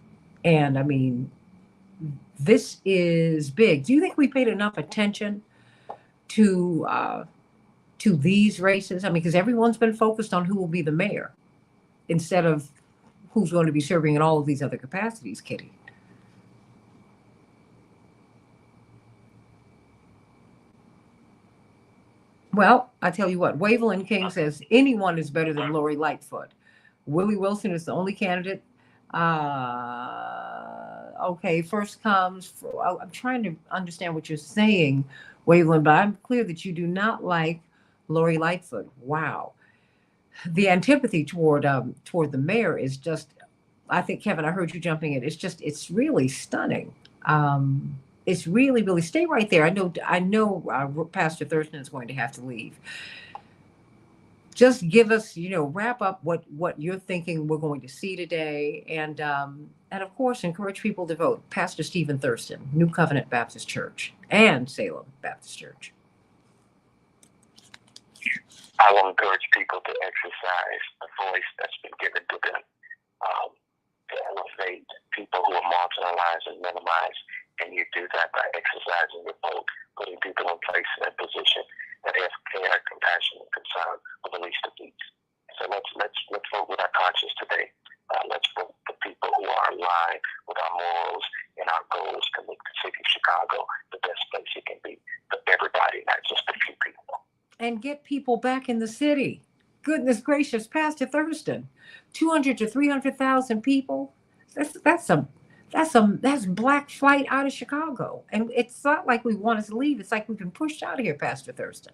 And I mean, this is big. Do you think we paid enough attention to these races? I mean, because everyone's been focused on who will be the mayor instead of who's going to be serving in all of these other capacities, Kitty. Well, I tell you what, Wavelin King says anyone is better than Lori Lightfoot. Willie Wilson is the only candidate. Okay, first comes, I'm trying to understand what you're saying, Wavelin, but I'm clear that you do not like Lori Lightfoot. Wow. The antipathy toward the mayor is just, I think, Kevin, I heard you jumping in. It's really stunning. It's really, really, stay right there. I know Pastor Thurston is going to have to leave. Just give us, wrap up what you're thinking we're going to see today. And of course, encourage people to vote. Pastor Stephen Thurston, New Covenant Baptist Church and Salem Baptist Church. I will encourage people to exercise the voice that's been given to them, to elevate people who are marginalized and minimized. And you do that by exercising your vote, putting people in place in a position that have care, compassion, and concern for the least of these. So let's vote with our conscience today. Let's vote for people who are aligned with our morals and our goals to make the city of Chicago the best place it can be for everybody, not just a few people. And get people back in the city. Goodness gracious, Pastor Thurston, 200 to 300,000 people. That's black flight out of Chicago. And it's not like we want us to leave. It's like we've been pushed out of here, Pastor Thurston.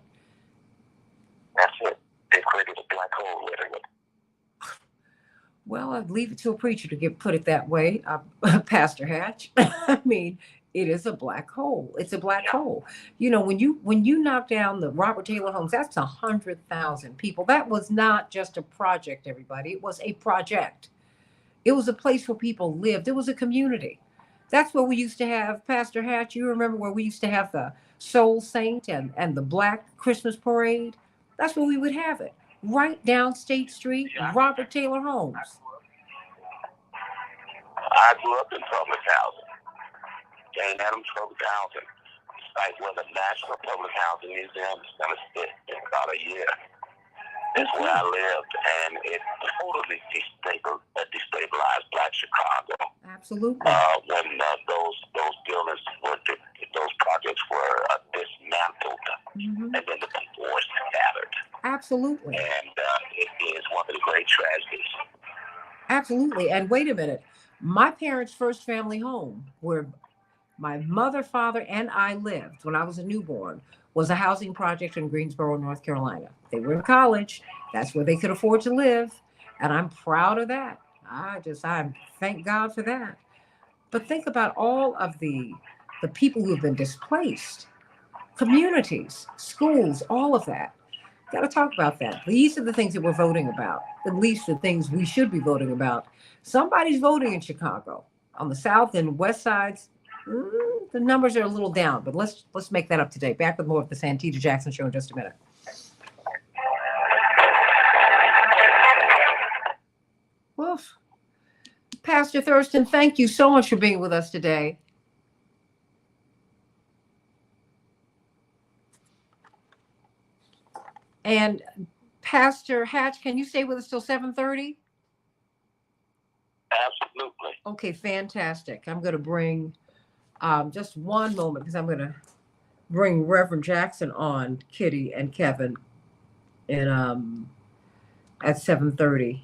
That's it. They've created a black hole, literally. Well, I'd leave it to a preacher to put it that way, Pastor Hatch. I mean, it is a black hole. It's a black hole. When you knock down the Robert Taylor homes, that's 100,000 people. That was not just a project, everybody. It was a project. It was a place where people lived. It was a community. That's where we used to have, Pastor Hatch, you remember where we used to have the Soul Saint and the Black Christmas Parade? That's where we would have it. Right down State Street, Robert Taylor Homes. I grew up in public housing. Jane Addams Public Housing. Like where the National Public Housing Museum is going to sit in about a year. That's where I lived, and it totally destabilized Black Chicago. Absolutely. When those buildings those projects were dismantled, and then the people were scattered. Absolutely. And it is one of the great tragedies. Absolutely. And wait a minute, my parents' first family home, where my mother, father, and I lived when I was a newborn, was a housing project in Greensboro, North Carolina. They were in college. That's where they could afford to live. And I'm proud of that. I thank God for that. But think about all of the people who have been displaced, communities, schools, all of that. Got to talk about that. These are the things that we're voting about, at least the things we should be voting about. Somebody's voting in Chicago. On the south and west sides, the numbers are a little down, but let's make that up today. Back with more of the Santita Jackson Show in just a minute. Woof. Pastor Thurston, thank you so much for being with us today. And Pastor Hatch, can you stay with us till 7:30? Absolutely. Okay, fantastic. I'm going to bring just one moment because I'm going to bring Reverend Jackson on, Kitty and Kevin, and at 7:30.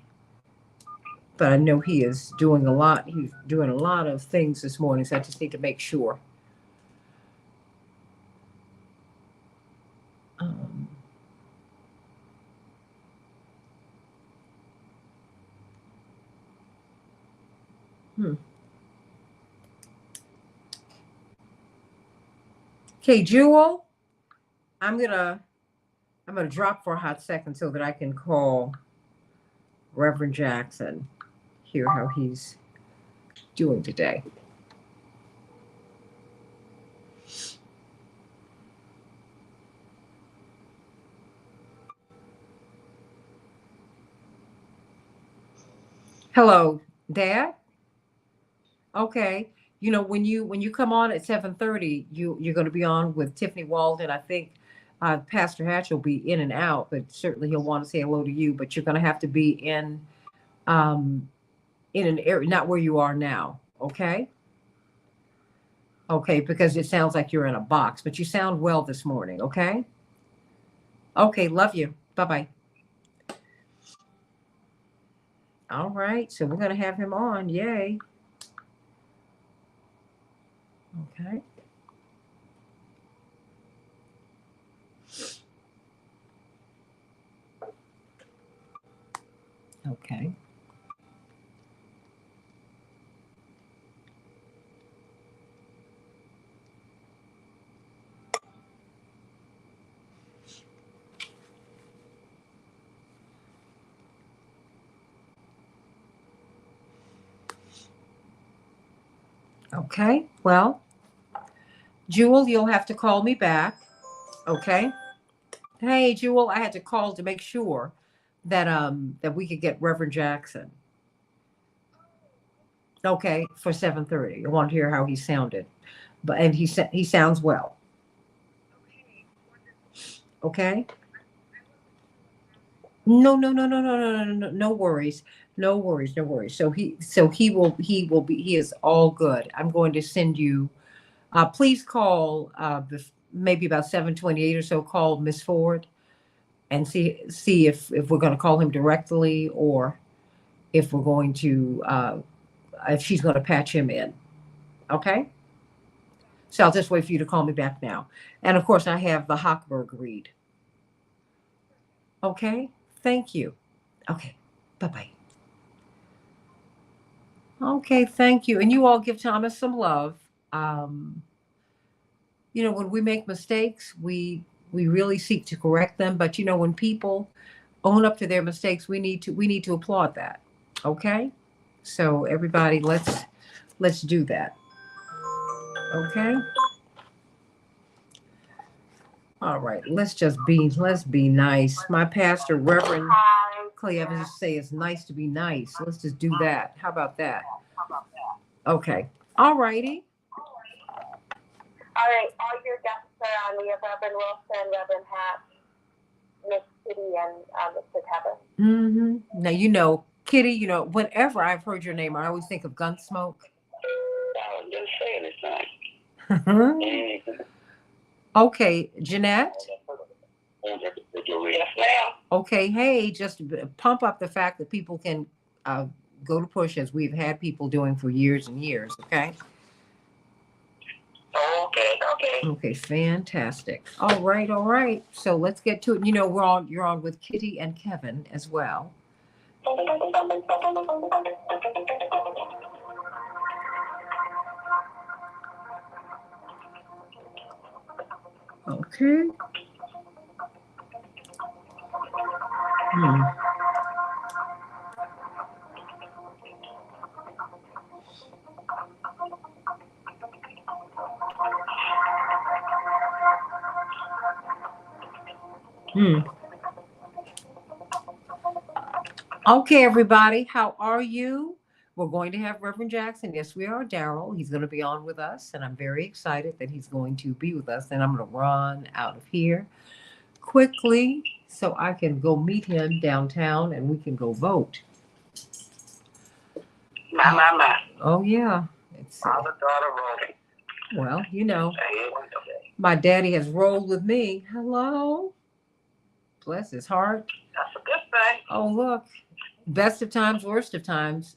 But I know he is doing a lot. He's doing a lot of things this morning, so I just need to make sure. Okay, Jewel, I'm gonna drop for a hot second so that I can call Reverend Jackson, hear how he's doing today. Hello, Dad. Okay. You know, when you come on at 7:30, you're going to be on with Tiffany Walden. I think Pastor Hatch will be in and out, but certainly he'll want to say hello to you. But you're going to have to be um, in an area, not where you are now. Okay. Okay, because it sounds like you're in a box, but you sound well this morning. Okay. Okay. Love you. Bye bye. All right. So we're going to have him on. Yay. Okay. Okay. Okay. Well, Jewel, you'll have to call me back. Okay. Hey, Jewel, I had to call to make sure that we could get Reverend Jackson. Okay, for 7:30. I want to hear how he sounded. And he sounds well. Okay? No, no, no, no, no, no, no, no, no worries. No worries, no worries. He is all good. I'm going to send you please call maybe about 7:28 or so, call Miss Ford and see if we're going to call him directly or if we're going to if she's going to patch him in. Okay. So I'll just wait for you to call me back now. And of course, I have the Hochberg read. Okay. Thank you. Okay. Bye bye. Okay. Thank you. And you all give Thomas some love. You know, when we make mistakes, we really seek to correct them. But you know, when people own up to their mistakes, we need to applaud that. Okay. So everybody, let's do that. Okay. All right. Let's be nice. My pastor, Reverend Clay Evans, used to say it's nice to be nice. Let's just do that. How about that? Okay. All righty. All right. All your guests are on. We have Reverend Wilson, Reverend Hatch, Miss Kitty, and Mr. Kevin. Now, you know, Kitty, you know, whenever I've heard your name, I always think of Gunsmoke. I was just saying it's nice. Okay, Jeanette. Yes, ma'am. Okay, hey, just pump up the fact that people can go to push as we've had people doing for years and years. Okay. Okay, fantastic. All right. So let's get to it. You know, you're on with Kitty and Kevin as well. Okay. Hmm. Hmm. Okay, everybody, how are you? We're going to have Reverend Jackson. Yes, we are, Daryl. He's going to be on with us, and I'm very excited that he's going to be with us. And I'm going to run out of here quickly so I can go meet him downtown and we can go vote. My. Oh, yeah. Father, daughter, voting. Well, you know, my daddy has rolled with me. Hello. Bless his heart. That's a good thing. Oh, look. Best of times, worst of times.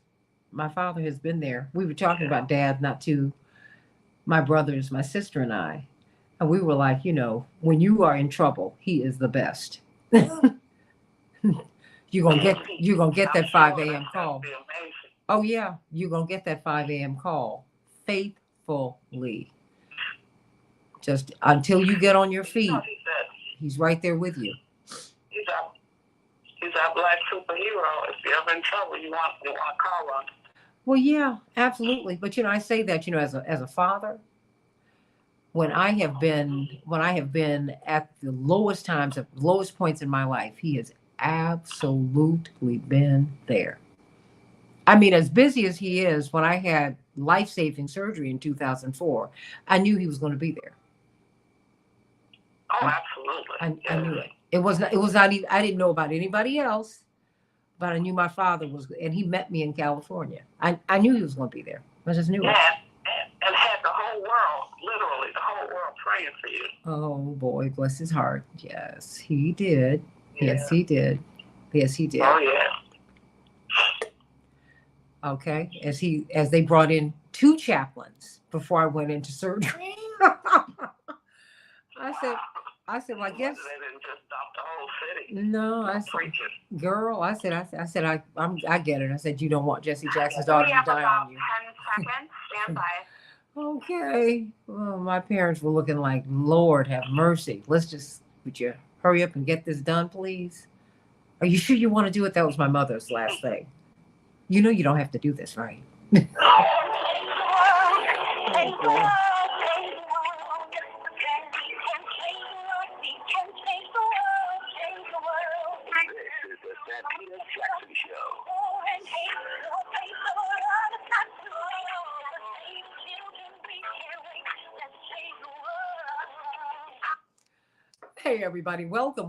My father has been there. We were talking about Dad, not to my brothers, my sister and I. And we were like, you know, when you are in trouble, he is the best. You're gonna get that 5 a.m. call. Oh yeah, you're gonna get that 5 a.m. call faithfully. Just until you get on your feet, he's right there with you. He's our black superhero. If you're ever in trouble, you want to call on him. Well, yeah, absolutely. But you know, I say that, you know, as a father, when I have been at the lowest times, at the lowest points in my life, he has absolutely been there. I mean, as busy as he is, when I had life-saving surgery in 2004, I knew he was going to be there. Oh, absolutely. I knew it. It was not even, I didn't know about anybody else, but I knew my father was, and he met me in California. I knew he was going to be there. I just knew it. And had the whole world, literally the whole world praying for you. Oh boy, bless his heart. Yes, he did. Yeah. Yes, he did. Yes, he did. Oh yeah. Okay, as they brought in 2 chaplains before I went into surgery. I said, well, I guess they didn't just dump the whole city. No, I said, girl, I get it. I said, you don't want Jesse Jackson's daughter to die on you. 10 seconds. Stand by. Okay. Well, my parents were looking like, Lord have mercy. Would you hurry up and get this done, please? Are you sure you want to do it? That was my mother's last thing. You know you don't have to do this, right? Oh, Santita Jackson Show. Hey, everybody. Welcome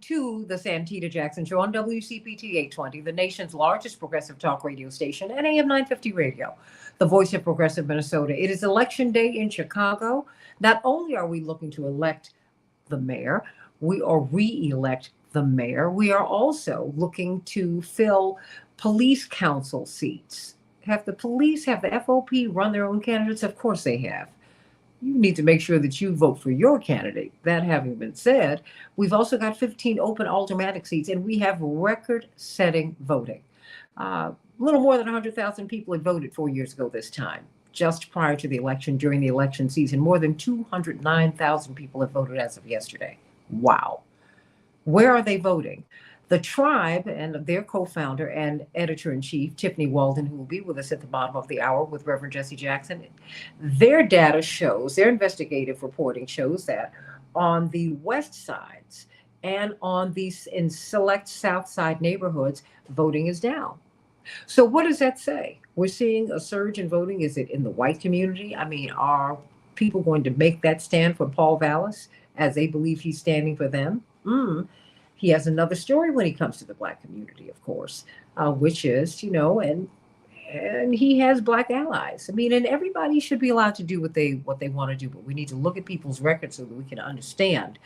to the Santita Jackson Show on WCPT 820, the nation's largest progressive talk radio station, and AM 950 radio, the voice of progressive Minnesota. It is election day in Chicago. Not only are we looking to elect the mayor, we are re-elect the mayor. We are also looking to fill police council seats. Have the FOP run their own candidates? Of course they have. You need to make sure that you vote for your candidate. That having been said, we've also got 15 open aldermanic seats, and we have record-setting voting. A little more than 100,000 people had voted 4 years ago this time. Just prior to the election, during the election season, more than 209,000 people have voted as of yesterday. Wow. Where are they voting? The Tribe and their co-founder and editor-in-chief, Tiffany Walden, who will be with us at the bottom of the hour with Reverend Jesse Jackson, their data shows, their investigative reporting shows that on the west sides and in select south side neighborhoods, voting is down. So what does that say? We're seeing a surge in voting. Is it in the white community? I mean, are people going to make that stand for Paul Vallis as they believe he's standing for them? He has another story when he comes to the black community, of course, which is, you know, and he has black allies. I mean, and everybody should be allowed to do what they want to do, but we need to look at people's records so that we can understand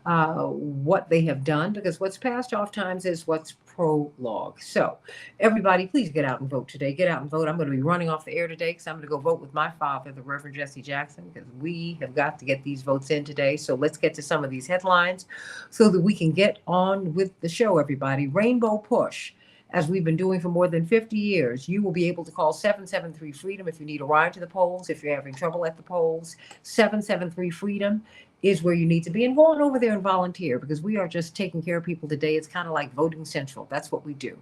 what they have done, because what's passed oftentimes is what's prologue. So everybody, please get out and vote today. Get out and vote. I'm going to be running off the air today because I'm going to go vote with my father, the Reverend Jesse Jackson, because we have got to get these votes in today. So let's get to some of these headlines so that we can get on with the show, everybody. Rainbow Push. as we've been doing for more than 50 years. You will be able to call 773-FREEDOM if you need a ride to the polls, if you're having trouble at the polls. 773-FREEDOM is where you need to be. And go on over there and volunteer, because we are just taking care of people today. It's kind of like voting central. That's what we do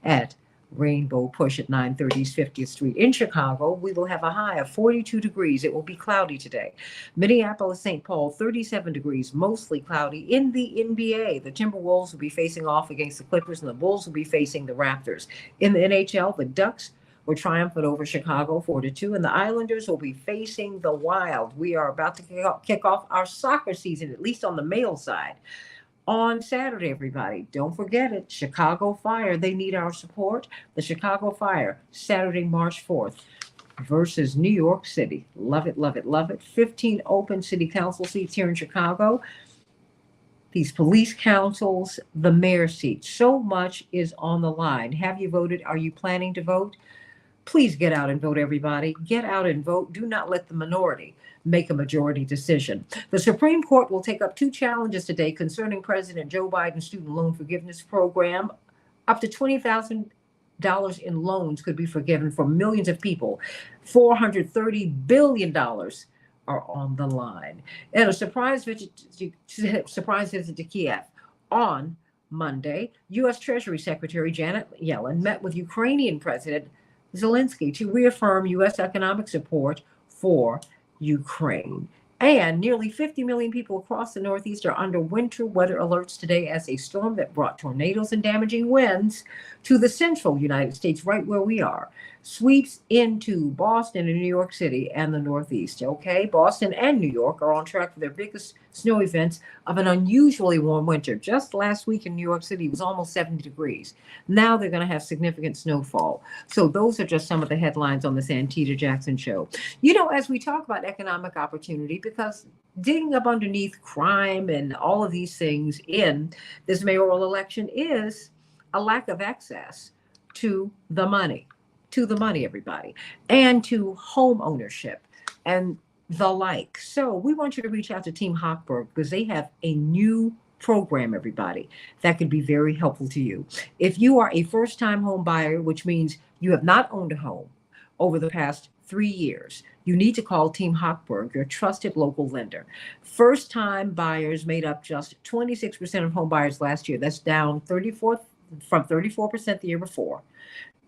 at Rainbow Push at 930 50th Street. In Chicago, we will have a high of 42 degrees. It will be cloudy today. Minneapolis, St. Paul, 37 degrees, mostly cloudy. In the NBA, the Timberwolves will be facing off against the Clippers, and the Bulls will be facing the Raptors. In the NHL, the Ducks were triumphant over Chicago 4-2, and the Islanders will be facing the Wild. We are about to kick off our soccer season, at least on the male side, on Saturday, everybody. Don't forget it. Chicago Fire, they need our support. The Chicago Fire, Saturday, March 4th versus New York City. Love it, love it, love it. 15 open city council seats here in Chicago. These police councils, the mayor seat. So much is on the line. Have you voted? Are you planning to vote? Please get out and vote, everybody. Get out and vote. Do not let the minority make a majority decision. The Supreme Court will take up 2 challenges today concerning President Joe Biden's student loan forgiveness program. Up to $20,000 in loans could be forgiven for millions of people. $430 billion are on the line. And a surprise visit to Kiev on Monday. U.S. Treasury Secretary Janet Yellen met with Ukrainian President Zelensky to reaffirm U.S. economic support for Ukraine. And nearly 50 million people across the Northeast are under winter weather alerts today as a storm that brought tornadoes and damaging winds to the central United States, right where we are, sweeps into Boston and New York City and the Northeast. Okay, Boston and New York are on track for their biggest snow events of an unusually warm winter. Just last week in New York City, it was almost 70 degrees. Now they're going to have significant snowfall. So those are just some of the headlines on the Santita Jackson Show. You know, as we talk about economic opportunity, because digging up underneath crime and all of these things in this mayoral election is a lack of access to the money, everybody, and to home ownership and the like. So we want you to reach out to Team Hochberg, because they have a new program, everybody, that could be very helpful to you. If you are a first-time home buyer, which means you have not owned a home over the past 3 years, you need to call Team Hochberg, your trusted local lender. First-time buyers made up just 26% of home buyers last year. That's down from 34% the year before.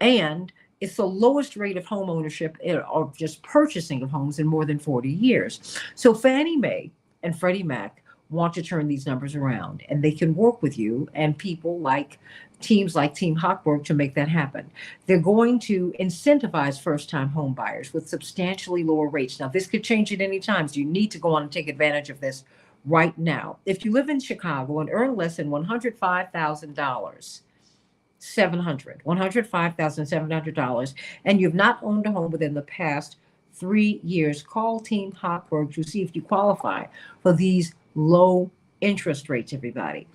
And it's the lowest rate of home ownership or just purchasing of homes in more than 40 years. So Fannie Mae and Freddie Mac want to turn these numbers around, and they can work with you and people like teams like Team Hochberg to make that happen. They're going to incentivize first-time home buyers with substantially lower rates. Now, this could change at any time, so you need to go on and take advantage of this right now. If you live in Chicago and earn less than $105,700, $105,700, and you've not owned a home within the past 3 years, call Team Hochberg to see if you qualify for these low interest rates, everybody.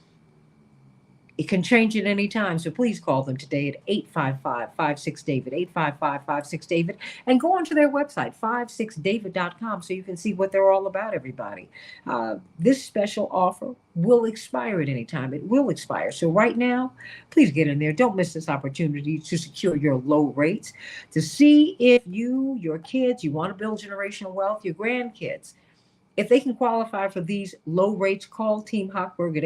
It can change at any time, so please call them today at 855-56-DAVID, 855-56-DAVID, and go onto their website, 56david.com, so you can see what they're all about, everybody. This special offer will expire at any time. It will expire. So right now, please get in there. Don't miss this opportunity to secure your low rates, to see if you, your kids, you want to build generational wealth, your grandkids, if they can qualify for these low rates. Call Team Hochberg at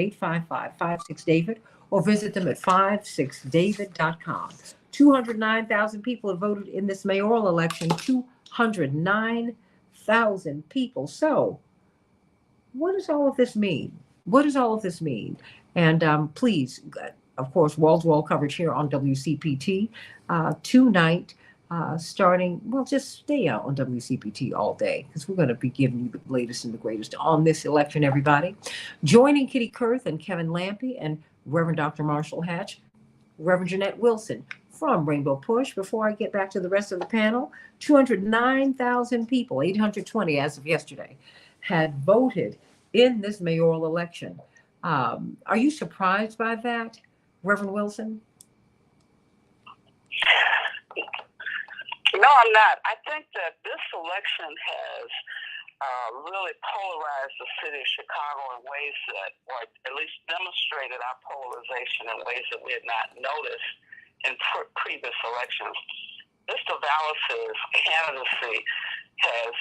855-56-DAVID or visit them at 56david.com. 209,000 people have voted in this mayoral election. 209,000 people. So what does all of this mean? What does all of this mean? And please, of course, wall-to-wall coverage here on WCPT tonight. Starting, well, just stay out on WCPT all day, because we're going to be giving you the latest and the greatest on this election, everybody. Joining Kitty Kurth and Kevin Lampe and Reverend Dr. Marshall Hatch, Reverend Jeanette Wilson from Rainbow Push. Before I get back to the rest of the panel, 209,000 people, 820 as of yesterday, had voted in this mayoral election. Are you surprised by that, Reverend Wilson? No, I'm not. I think that this election has really polarized the city of Chicago in ways that, or at least demonstrated our polarization in ways that we had not noticed in previous elections. Mr. Vallis's candidacy has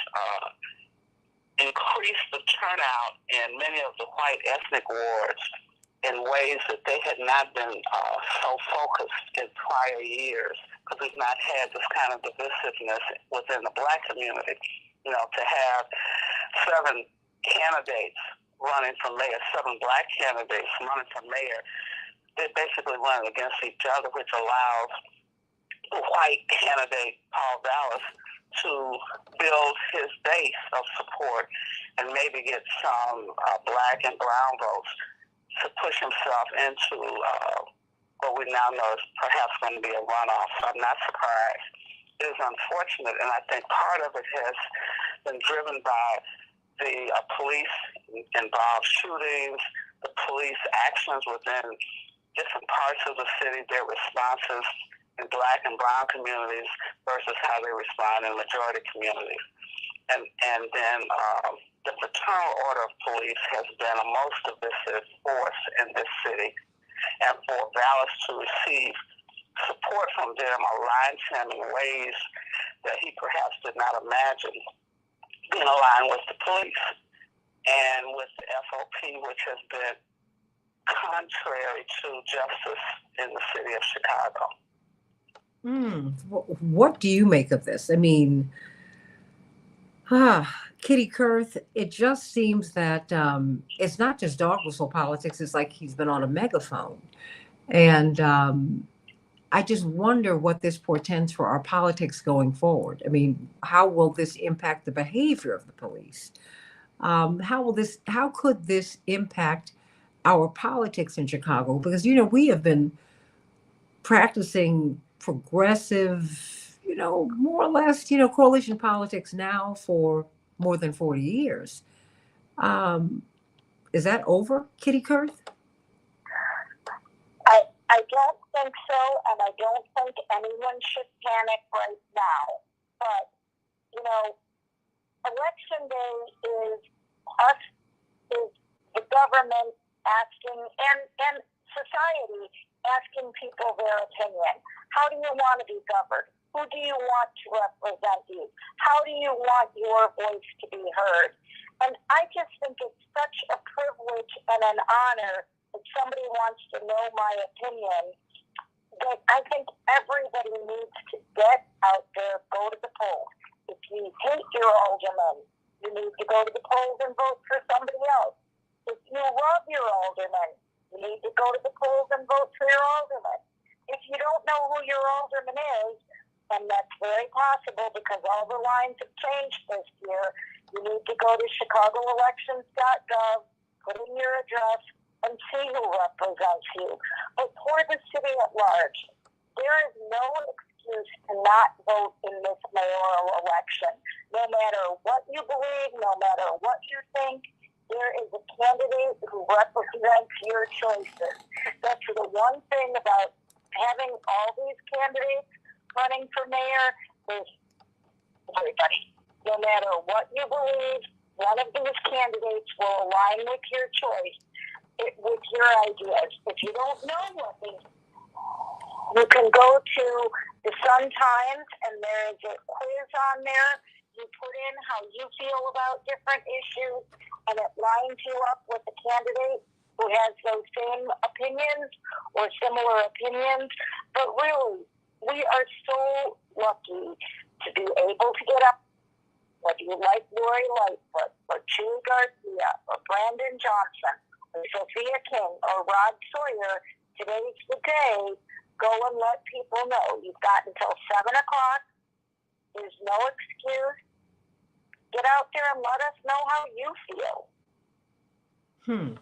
increased the turnout in many of the white ethnic wards in ways that they had not been so focused in prior years, because we've not had this kind of divisiveness within the black community. You know, to have 7 candidates running for mayor, 7 black candidates running for mayor, they're basically running against each other, which allows the white candidate, Paul Vallis, to build his base of support and maybe get some black and brown votes to push himself into what we now know is perhaps going to be a runoff. So I'm not surprised. It is unfortunate, and I think part of it has been driven by the police-involved shootings, the police actions within different parts of the city, their responses in black and brown communities versus how they respond in majority communities. And then the fraternal order of police has been a most divisive force in this city. And for Vallis to receive support from them aligns him in ways that he perhaps did not imagine being aligned with the police and with the FOP, which has been contrary to justice in the city of Chicago. What do you make of this? I mean, Kitty Kurth, it just seems that it's not just dog whistle politics. It's like he's been on a megaphone. And I just wonder what this portends for our politics going forward. I mean, how will this impact the behavior of the police? How could this impact our politics in Chicago? Because, you know, we have been practicing progressive, you know, more or less, you know, coalition politics now for more than 40 years. Is that over, Kitty Kurth? I don't think so, and I don't think anyone should panic right now. But, you know, Election Day is the government asking, and society asking people their opinion. How do you want to be governed? Who do you want to represent you? How do you want your voice to be heard? And I just think it's such a privilege and an honor that somebody wants to know my opinion, that I think everybody needs to get out there, go to the polls. If you hate your alderman, you need to go to the polls and vote for somebody else. If you love your alderman, you need to go to the polls and vote for your alderman. If you don't know who your alderman is, and that's very possible because all the lines have changed this year, you need to go to chicagoelections.gov, put in your address, and see who represents you. But for the city at large, there is no excuse to not vote in this mayoral election. No matter what you believe, no matter what you think, there is a candidate who represents your choices. That's the one thing about having all these candidates running for mayor is everybody. No matter what you believe, one of these candidates will align with your choice, with your ideas. If you don't know what these, you can go to the Sun-Times, and there is a quiz on there. You put in how you feel about different issues, and it lines you up with a candidate who has those same opinions or similar opinions. But really, we are so lucky to be able to get up, whether you like Lori Lightfoot or Chewy Garcia or Brandon Johnson or Sophia King or Rod Sawyer. Today's the day. Go and let people know. You've got until 7 o'clock. There's no excuse. Get out there and let us know how you feel.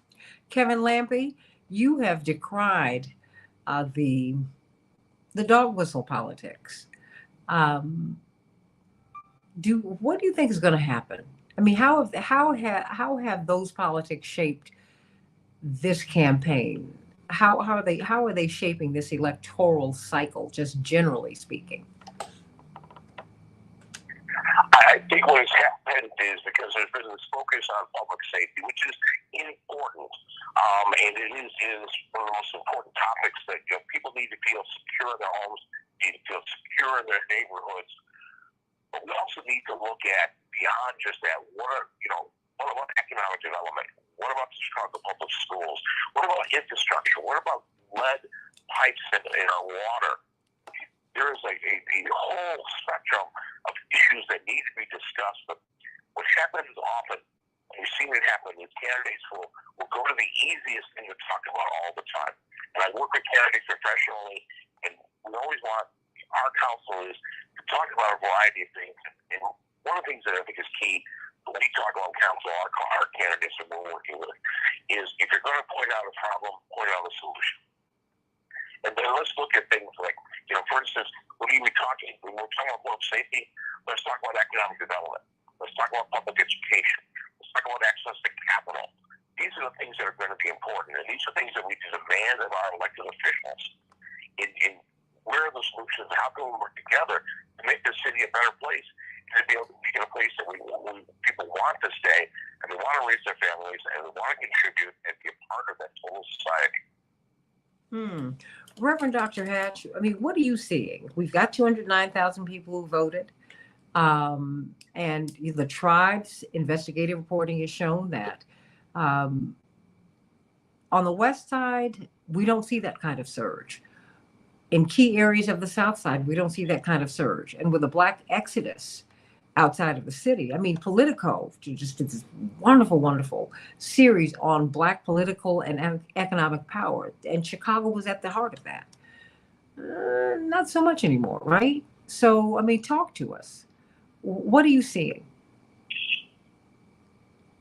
Kevin Lampe, you have decried the dog whistle politics. What do you think is going to happen? I mean, how have those politics shaped this campaign? How are they shaping this electoral cycle, just generally speaking? I I think what has happened is because there's been this focus on public safety, which is important, and it is one of the most important topics that people need to feel secure in their homes, need to feel secure in their neighborhoods. But we also need to look at beyond just that. What about economic development? What about the Chicago public schools? What about infrastructure? What about lead pipes in our water? There is a whole spectrum of issues that need to be discussed. But what happens often, and you've seen it happen, is candidates will go to the easiest thing to talk about all the time. And I work with candidates professionally, and we always want our counsel is to talk about a variety of things. And one of the things that I think is key when you talk about counsel, our candidates that we're working with, is if you're going to point out a problem, point out a solution. And then let's look at things like, for instance, when we're talking about public safety, let's talk about economic development. Let's talk about public education. Let's talk about access to capital. These are the things that are going to be important, and these are things that we demand of our elected officials. In where are the solutions? How can we work together to make this city a better place, and to be able to be in a place that people want to stay, and they want to raise their families, and they want to contribute and be a part of that total society. Reverend Dr. Hatch, I mean, what are you seeing? We've got 209,000 people who voted. And the tribe's investigative reporting has shown that. On the West Side, we don't see that kind of surge. In key areas of the South Side, we don't see that kind of surge. And with a Black exodus outside of the city, I mean, Politico just did this wonderful, wonderful series on Black political and economic power. And Chicago was at the heart of that. Not so much anymore, right? So, I mean, talk to us. What are you seeing?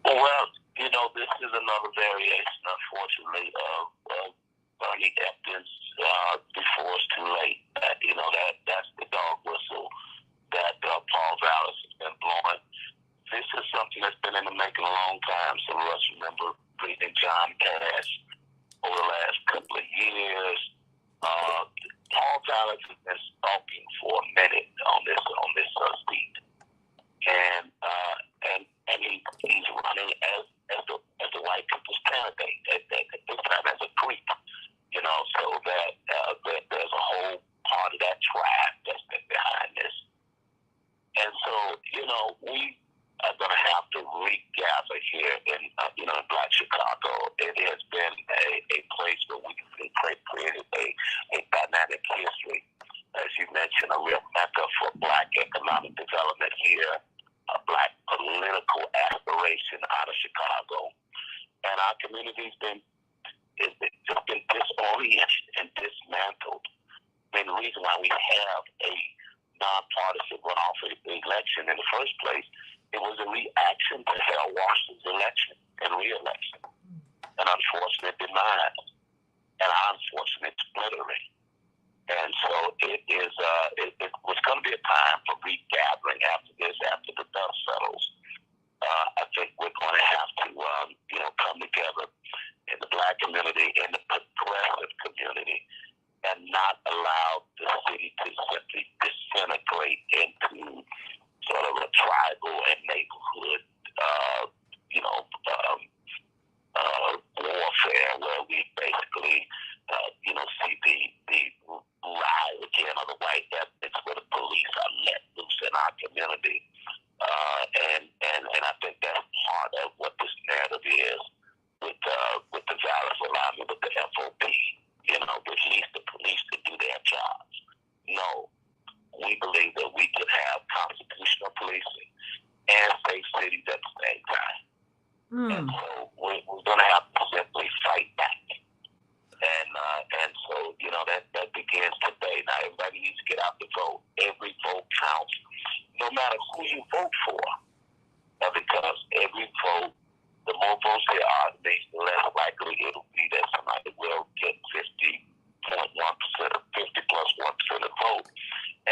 Well, this is another variation, unfortunately, of Bernie Epton's before it's too late. That's the dog whistle that Paul Vallis has been blowing. This is something that's been in the making a long time. Some of us remember breathing John Cash over the last couple of years. Paul Vallis has been stalking for a minute on this seat, and he's running as the white people's candidate. This time as a creep, so that there's a whole part of that tribe that's been behind this. And so, we are going to have to regather here in Black Chicago. It has been a place where we created a dynamic history. As you mentioned, a real mecca for Black economic development here, a Black political aspiration out of Chicago. And our community's been disoriented and dismantled. I mean, the reason why we have a nonpartisan runoff election in the first place, it was a reaction to Harold Washington's election and re-election, an unfortunate demise, and an unfortunate splittering. And so it was going to be a time for regathering after this, after the dust settles. I think we're going to have to, come together in the Black community, in the progressive community, and not allow the city to simply disintegrate into sort of a tribal and neighborhood, warfare where we basically, see the rise again of the white ethics where the police are let loose in our community. And I think that's part of what this narrative is with the violence alignment with the FOP. Release the police to do their jobs. No, we believe that we can have constitutional policing and safe cities at the same time. And so we're going to have to simply fight back. And so, that begins today. Now, everybody needs to get out to vote. Every vote counts, no matter who you vote for. Because every vote, the more votes there are, the less likely it'll be that somebody will get 50.1% or 50 plus 1% of the vote.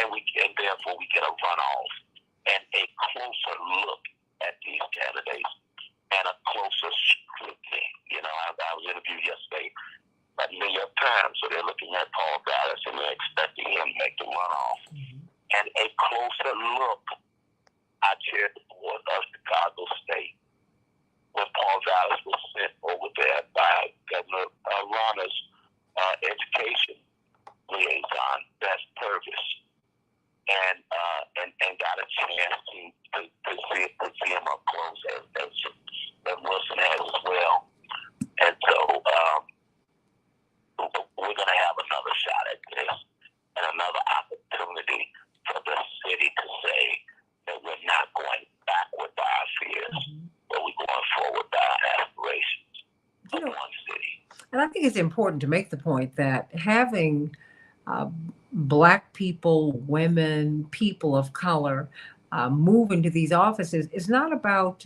And therefore we get a runoff and a closer look at these candidates and a closer scrutiny. I was interviewed yesterday by the New York Times, so they're looking at Paul Vallis and they're expecting him to make the runoff. And a closer look, I I chaired the board of Chicago State when Paul Vallis was sent over there by Governor Rauner's education liaison, Beth Purvis, and got a chance to see him up close as Wilson has as well. And so we're going to have another shot at this and another opportunity for the city to say that we're not going back with our fears, but we're going forward with our aspirations of one city. And I think it's important to make the point that having Black people, women, people of color move into these offices is not about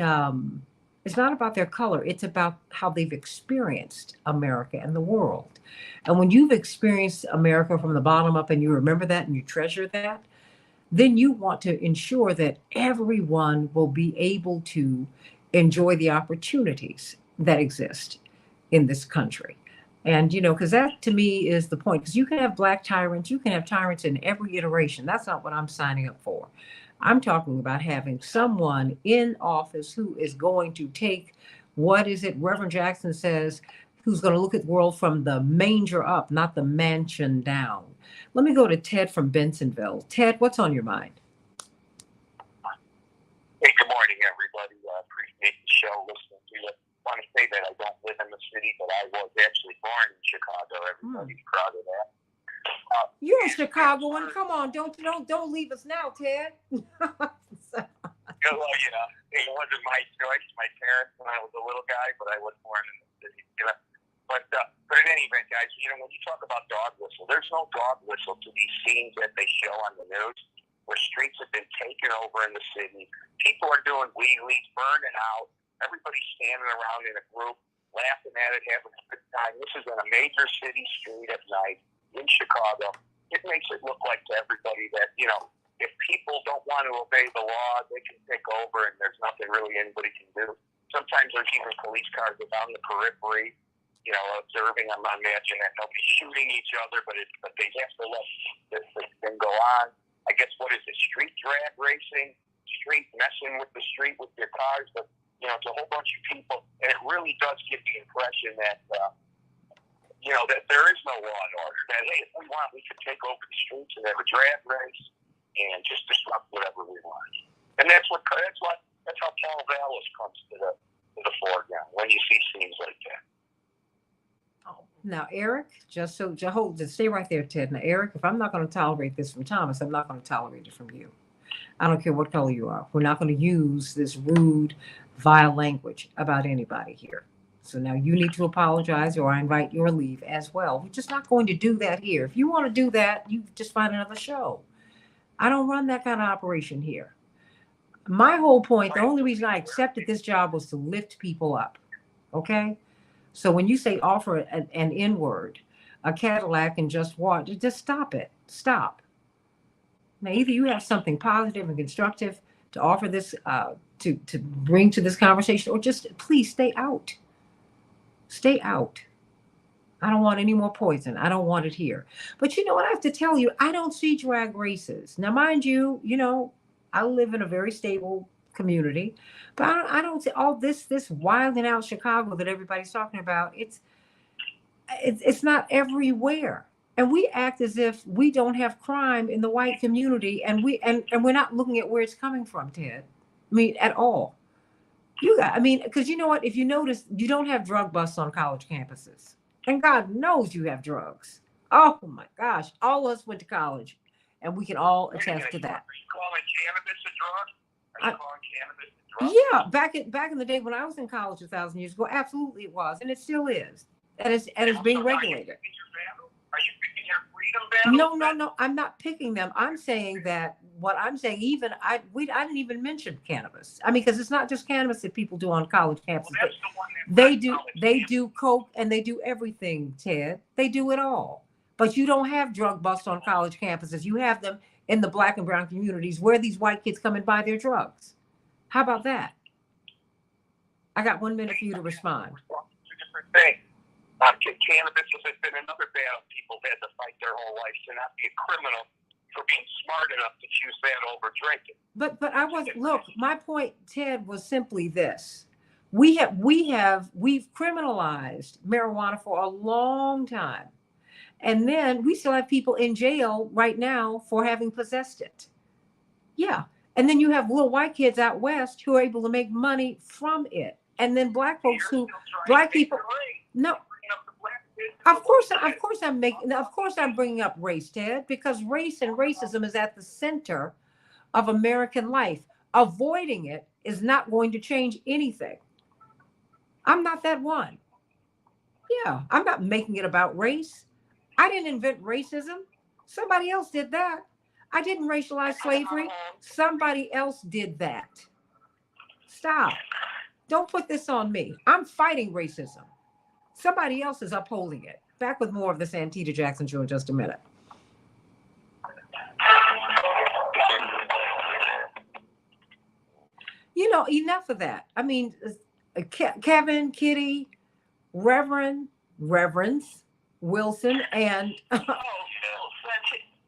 their color. It's about how they've experienced America and the world. And when you've experienced America from the bottom up and you remember that and you treasure that, then you want to ensure that everyone will be able to enjoy the opportunities that exist in this country. And, because that to me is the point, because you can have Black tyrants, you can have tyrants in every iteration. That's not what I'm signing up for. I'm talking about having someone in office who is going to take, what is it, Reverend Jackson says, who's going to look at the world from the manger up, not the mansion down. Let me go to Ted from Bensonville. Ted, what's on your mind? Hey, good morning, everybody. I appreciate the show, listening to you. I want to say that I don't live in the city, but I was actually born in Chicago. Everybody's proud of that. You're a Chicagoan. Come on, don't leave us now, Ted. Well, it wasn't my choice. My parents when I was a little guy, but I was born in the city. But in any event, guys, when you talk about dog whistle, there's no dog whistle to these scenes that they show on the news where streets have been taken over in the city. People are doing wheelies, burning out. Everybody's standing around in a group, laughing at it, having a good time. This is in a major city street at night in Chicago. It makes it look like to everybody that, if people don't want to obey the law, they can take over and there's nothing really anybody can do. Sometimes there's even police cars on the periphery, observing. I'm not imagining that nobody's shooting each other, but they have to let this thing go on. I guess, what is it, street drag racing, street messing with the street with your cars, but it's a whole bunch of people, and it really does give the impression that, that there is no law and order. That, hey, if we want, we could take over the streets and have a drag race and just disrupt whatever we want. And that's how Paul Vallis comes to the foreground when you see scenes like that. Oh, now, Eric, just stay right there, Ted. Now, Eric, if I'm not going to tolerate this from Thomas, I'm not going to tolerate it from you. I don't care what color you are. We're not going to use this rude, vile language about anybody here. So now you need to apologize, or I invite your leave as well. We're just not going to do that here. If you want to do that, you just find another show. I don't run that kind of operation here. My whole point, the only reason I accepted this job was to lift people up. Okay? So when you say offer an N-word, a Cadillac, and just stop it. Stop. Now, either you have something positive and constructive to offer this, to bring to this conversation, or just please stay out. Stay out. I don't want any more poison. I don't want it here. But you know what? I have to tell you, I don't see drag races. Now, mind you, I live in a very stable community, but I don't see all this wilding out Chicago that everybody's talking about. It's not everywhere. And we act as if we don't have crime in the white community, and we're not looking at where it's coming from, Ted. I mean, at all. Because you know what? If you notice, you don't have drug busts on college campuses. And God knows you have drugs. Oh my gosh. All of us went to college, and we can all attest to that. Are you calling cannabis a drug? Are you calling cannabis a drug? Yeah, back in the day when I was in college 1,000 years ago, absolutely it was, and it still is. And it's being regulated. Are you picking your freedom battles? No. I'm not picking them. I'm saying that I didn't even mention cannabis. I mean, because it's not just cannabis that people do on college campuses. Well, that's the one that they do coke, and they do everything, Ted. They do it all. But you don't have drug busts on college campuses. You have them in the Black and brown communities where these white kids come and buy their drugs. How about that? I got 1 minute for you to respond. Two different things. Cannabis has been another battle people had to fight their whole life to not be a criminal for being smart enough that you said over drinking. But I wasn't. Look, my point, Ted, was simply this: we've criminalized marijuana for a long time, and then we still have people in jail right now for having possessed it. Yeah, and then you have little white kids out west who are able to make money from it, and then black folks black people. No, of course I'm bringing up race, Ted, because race and racism is at the center of American life. Avoiding it is not going to change anything. I'm not that one. Yeah, I'm not making it about race. I didn't invent racism. Somebody else did that. I didn't racialize slavery. Somebody else did that. Stop. Don't put this on me. I'm fighting racism. Somebody else is upholding it. Back with more of the Santita Jackson Show in just a minute. You know, enough of that. I mean, Kevin, Kitty, Reverends, Wilson, and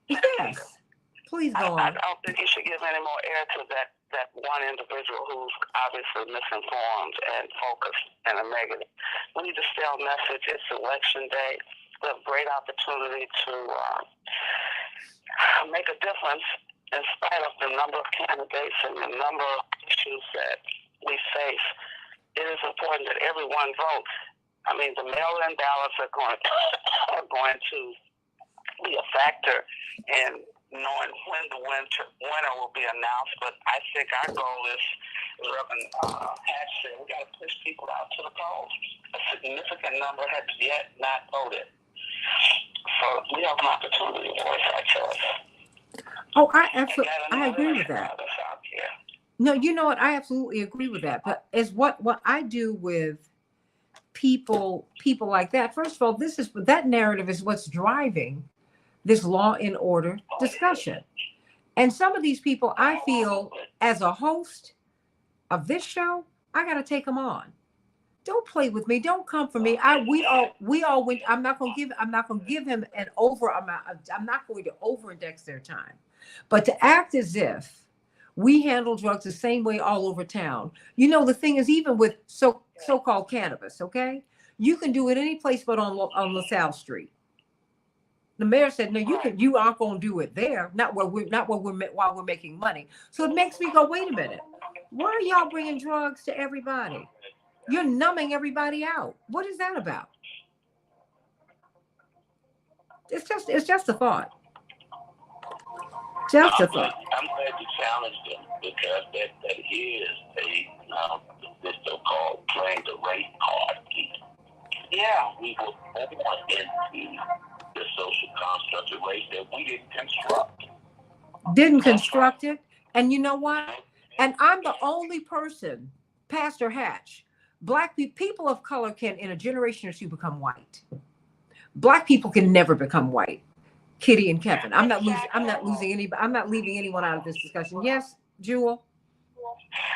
yes. Please go on. I don't think you should give any more air to that one individual who's obviously misinformed and focused in a negative. We need to stay on message. It's election day. We have a great opportunity to make a difference in spite of the number of candidates and the number of issues that we face. It is important that everyone vote. I mean, the mail-in ballots are going to be a factor in knowing when the winner will be announced. But I think our goal is, Reverend Hatch said, we got to push people out to the polls. A significant number have yet not voted. So we have an opportunity to voice our choice. Oh, I agree with that. No, you know what? I absolutely agree with that. But as what I do with people like that, first of all, that narrative is what's driving this law and order discussion. And some of these people, I feel, as a host of this show, I got to take them on. Don't play with me. Don't come for me. We all went. I'm not going to give him an over amount. I'm not going to over-index their time. But to act as if we handle drugs the same way all over town. You know, the thing is, even with so-called cannabis, okay, you can do it any place but on LaSalle Street. The mayor said, "No, you aren't going to do it there. While we're making money." So it makes me go, "Wait a minute. Why are y'all bringing drugs to everybody? You're numbing everybody out. What is that about?" It's just a thought. Just a thought. I'm glad you challenged him because that is this so-called playing the race card. Yeah, we were born into the social construct of race that we didn't construct. Didn't construct it. And you know what? And I'm the only person, Pastor Hatch, Black people of color can in a generation or two become white. Black people can never become white. Kitty and Kevin. I'm not leaving anyone out of this discussion. Yes, Jewel?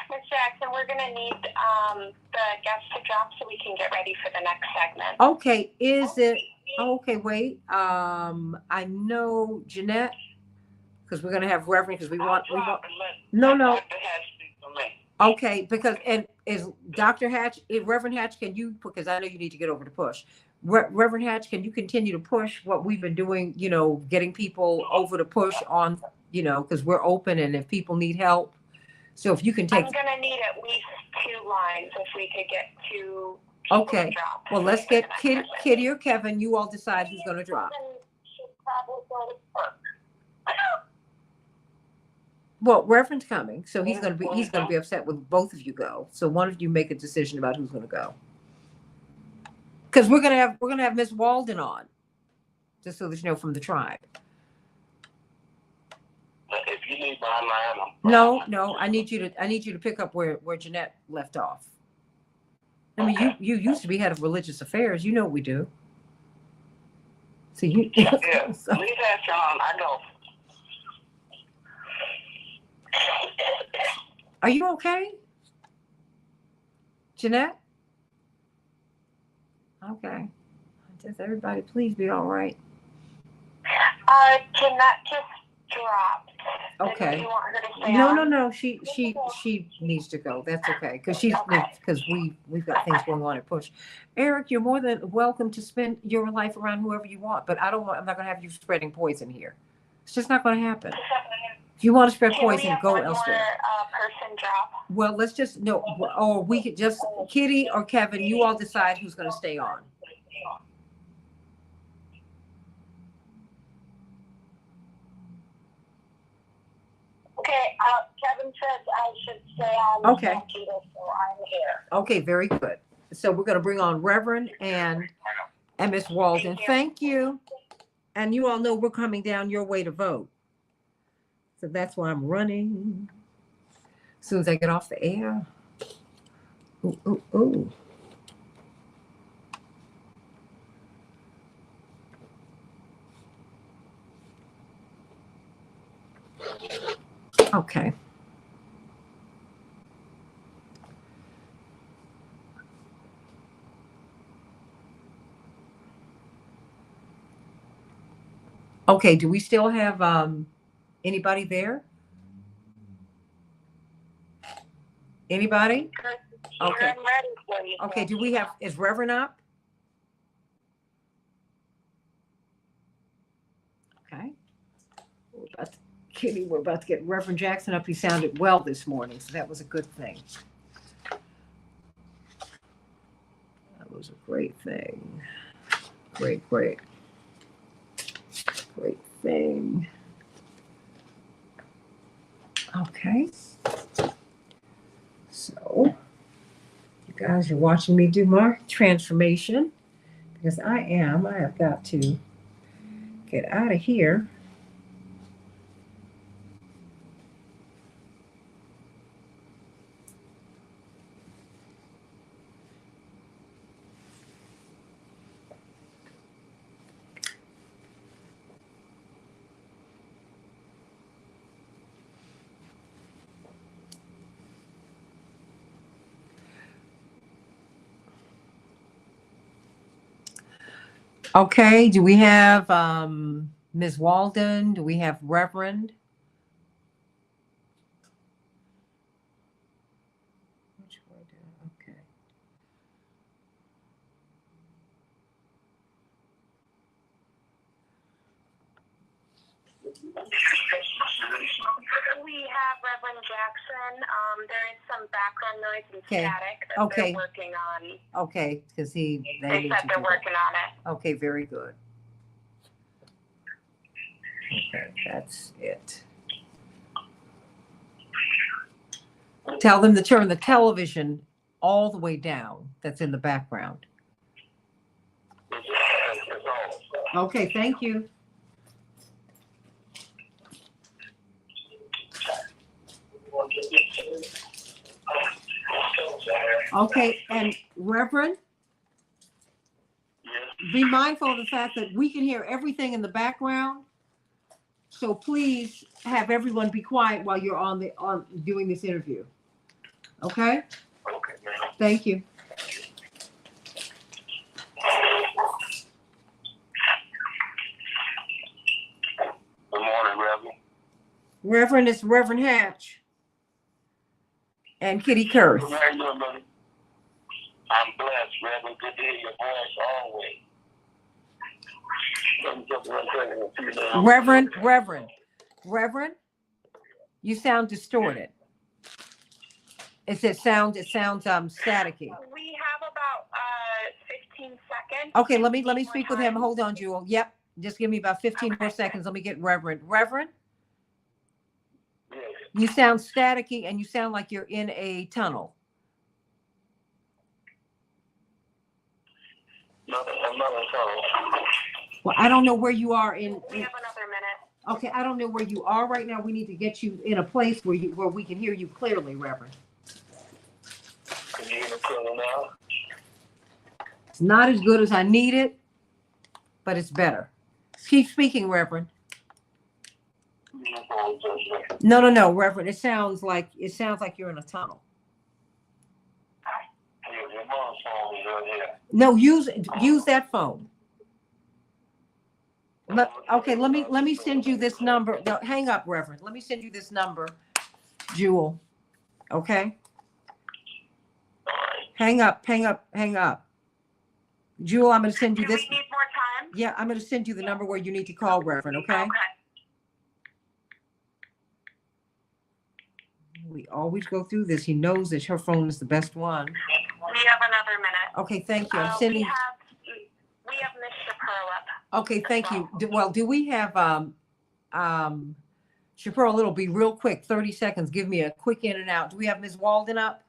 Ms. Jackson, we're going to need the guests to drop so we can get ready for the next segment. Okay, okay, wait. I know Jeanette, because we're going to have Reverend, because we want. No. Okay, because, and is Dr. Hatch, Reverend Hatch, can you, because I know you need to get over to push. Reverend Hatch, can you continue to push what we've been doing, you know, getting people over to push on, you know, because we're open and if people need help. So if you can take. I'm going to need at least 2 lines if we could get to. Okay. Well, let's get Kitty or Kevin. You all decide who's going to drop. Well, Reverend's coming, so he's going to be upset with both of you go. So one of you make a decision about who's going to go. Because we're gonna have Miss Walden on, just so that you know, from the tribe. If you need my line, no, I need you to pick up where Jeanette left off. I mean, okay. You used to be head of religious affairs. You know what we do. So you. Yeah. So. Leave that on. I know. Are you okay, Jeanette? Okay. Just everybody, please be all right. Jeanette just dropped. Okay. Do you want her to stay No, on? no, no. She needs to go. That's okay. Because we've got things going on at Push. Eric, you're more than welcome to spend your life around whoever you want, but I'm not going to have you spreading poison here. It's just not going to happen. If you want to spread poison, go elsewhere. Person drop? Well, let's just no, or we could just Kitty or Kevin. You all decide who's going to stay on. Okay, Kevin says I should stay on. Okay. Santita, so I'm here. Okay, very good. So we're going to bring on Reverend and Miss Walden. Thank you. And you all know we're coming down your way to vote. So that's why I'm running. As soon as I get off the air. Ooh, ooh, ooh. Okay. Okay, do we still have anybody there? Anybody? Okay. I'm ready for you. Okay, do we have, is Reverend up? Okay. Kitty, we're about to get Reverend Jackson up. He sounded well this morning, so that was a good thing. That was a great thing. Great thing. Okay. So, you guys are watching me do my transformation because I have got to get out of here. Okay, do we have Ms. Walden? Do we have Reverend? Which way okay. We have Reverend Jackson. There is some background noise and Okay. static that Okay. they're working on. Okay, because they They said they're working on it. Okay, very good. Okay, that's it. Tell them to turn the television all the way down that's in the background. Okay, thank you. Okay, and Reverend, be mindful of the fact that we can hear everything in the background. So please have everyone be quiet while you're on doing this interview. Okay? Okay, ma'am. Thank you. Good morning, Reverend. Reverend is Reverend Hatch and Kitty Kurth. How you doing, buddy? I'm blessed, Reverend. Good to hear your voice always. Reverend, you sound distorted. It sounds staticky. We have about 15 seconds. Okay, let me speak with him. Hold on, Jewel. Yep. Just give me about 15 more seconds. Let me get Reverend. Reverend? Yes. You sound staticky and you sound like you're in a tunnel. No, I'm not in tunnel. Well, I don't know where you are in. We have another minute. Okay, I don't know where you are right now. We need to get you in a place where we can hear you clearly, Reverend. Can you hear me clearly now? It's not as good as I need it, but it's better. Keep speaking, Reverend. No, Reverend. It sounds like you're in a tunnel. Your mom's phone is right here. No, use that phone. Okay, let me send you this number. No, hang up, Reverend. Let me send you this number, Jewel. Okay? Hang up. Jewel, I'm going to send you this. Do we need more time? Yeah, I'm going to send you the number where you need to call, Reverend, okay? Okay. We always go through this. He knows that her phone is the best one. We have another minute. Okay, thank you. I'm sending. We have Miss Chappelle up. Okay, thank you. Well, do we have Chappelle, it'll be real quick, 30 seconds. Give me a quick in and out. Do we have Ms. Walden up?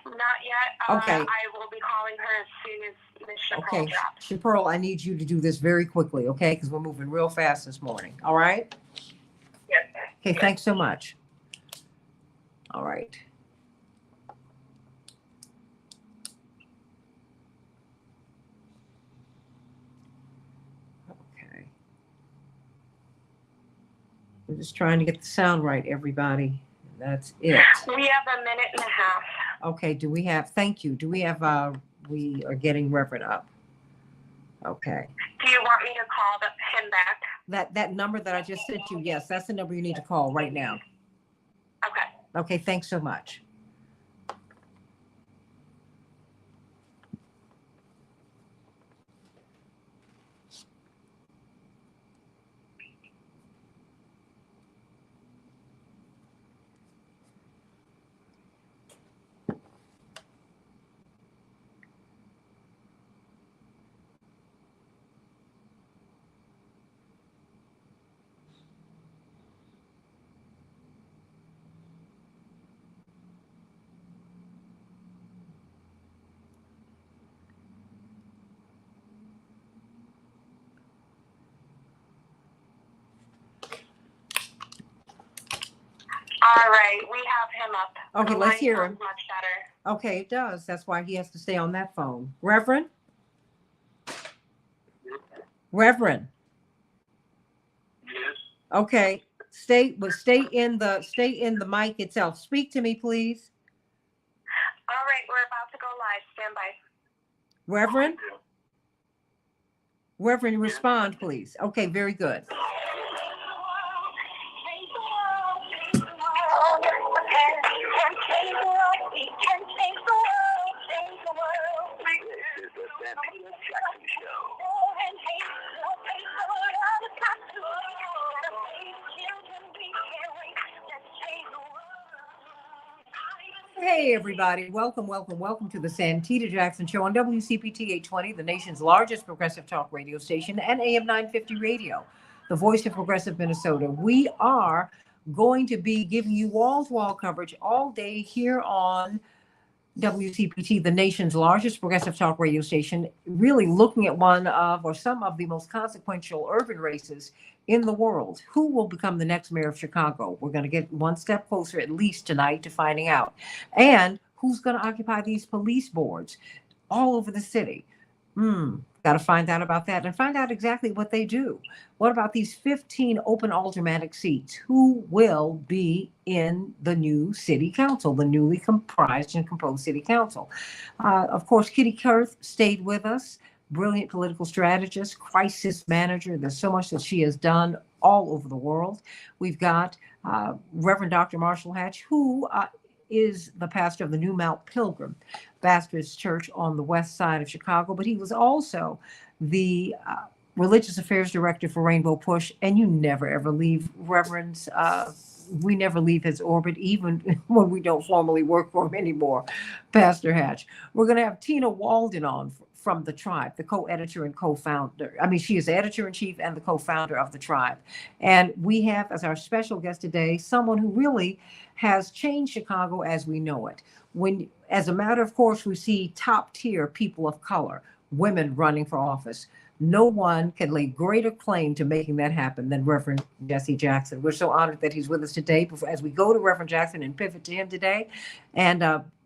Not yet. Okay. I will be calling her as soon as Ms. Chappelle Okay, drops. Chappelle, I need you to do this very quickly, okay? Because we're moving real fast this morning. All right? Yes. Okay, thanks so much. All right. Okay. We're just trying to get the sound right, everybody. That's it. We have a minute and a half. Okay, do we have, thank you. Do we have, we are getting Reverend up. Okay. Do you want me to call him back? That number that I just sent you, yes, that's the number you need to call right now. Okay. Okay, thanks so much. All right, we have him up. Okay, let's hear him. Much better. Okay, it does. That's why he has to stay on that phone. Reverend? Reverend? Yes. Okay, stay in the mic itself. Speak to me, please. All right, we're about to go live. Stand by. Reverend? Reverend, respond, please. Okay, very good. Hey, everybody. Welcome to the Santita Jackson Show on WCPT 820, the nation's largest progressive talk radio station, and AM 950 radio, the voice of progressive Minnesota. We are going to be giving you wall-to-wall coverage all day here on WCPT, the nation's largest progressive talk radio station, really looking at one of or some of the most consequential urban races in the world. Who will become the next mayor of Chicago? We're going to get one step closer, at least tonight, to finding out. And who's going to occupy these police boards all over the city? Got to find out about that and find out exactly what they do. What about these 15 open aldermanic seats? Who will be in the new city council, the newly comprised and composed city council? Of course, Kitty Kurth stayed with us, brilliant political strategist, crisis manager. There's so much that she has done all over the world. We've got Reverend Dr. Marshall Hatch, who is the pastor of the New Mount Pilgrim Baptist Church on the west side of Chicago, but he was also the religious affairs director for Rainbow Push, and you never ever leave Reverend's, we never leave his orbit, even when we don't formally work for him anymore, Pastor Hatch. We're going to have Tina Walden on from the Tribe, the co-editor and co-founder. I mean, she is the editor-in-chief and the co-founder of the Tribe. And we have as our special guest today, someone who really has changed Chicago as we know it. When, as a matter of course, we see top tier people of color, women running for office. No one can lay greater claim to making that happen than Reverend Jesse Jackson. We're so honored that he's with us today. As we go to Reverend Jackson and pivot to him today, and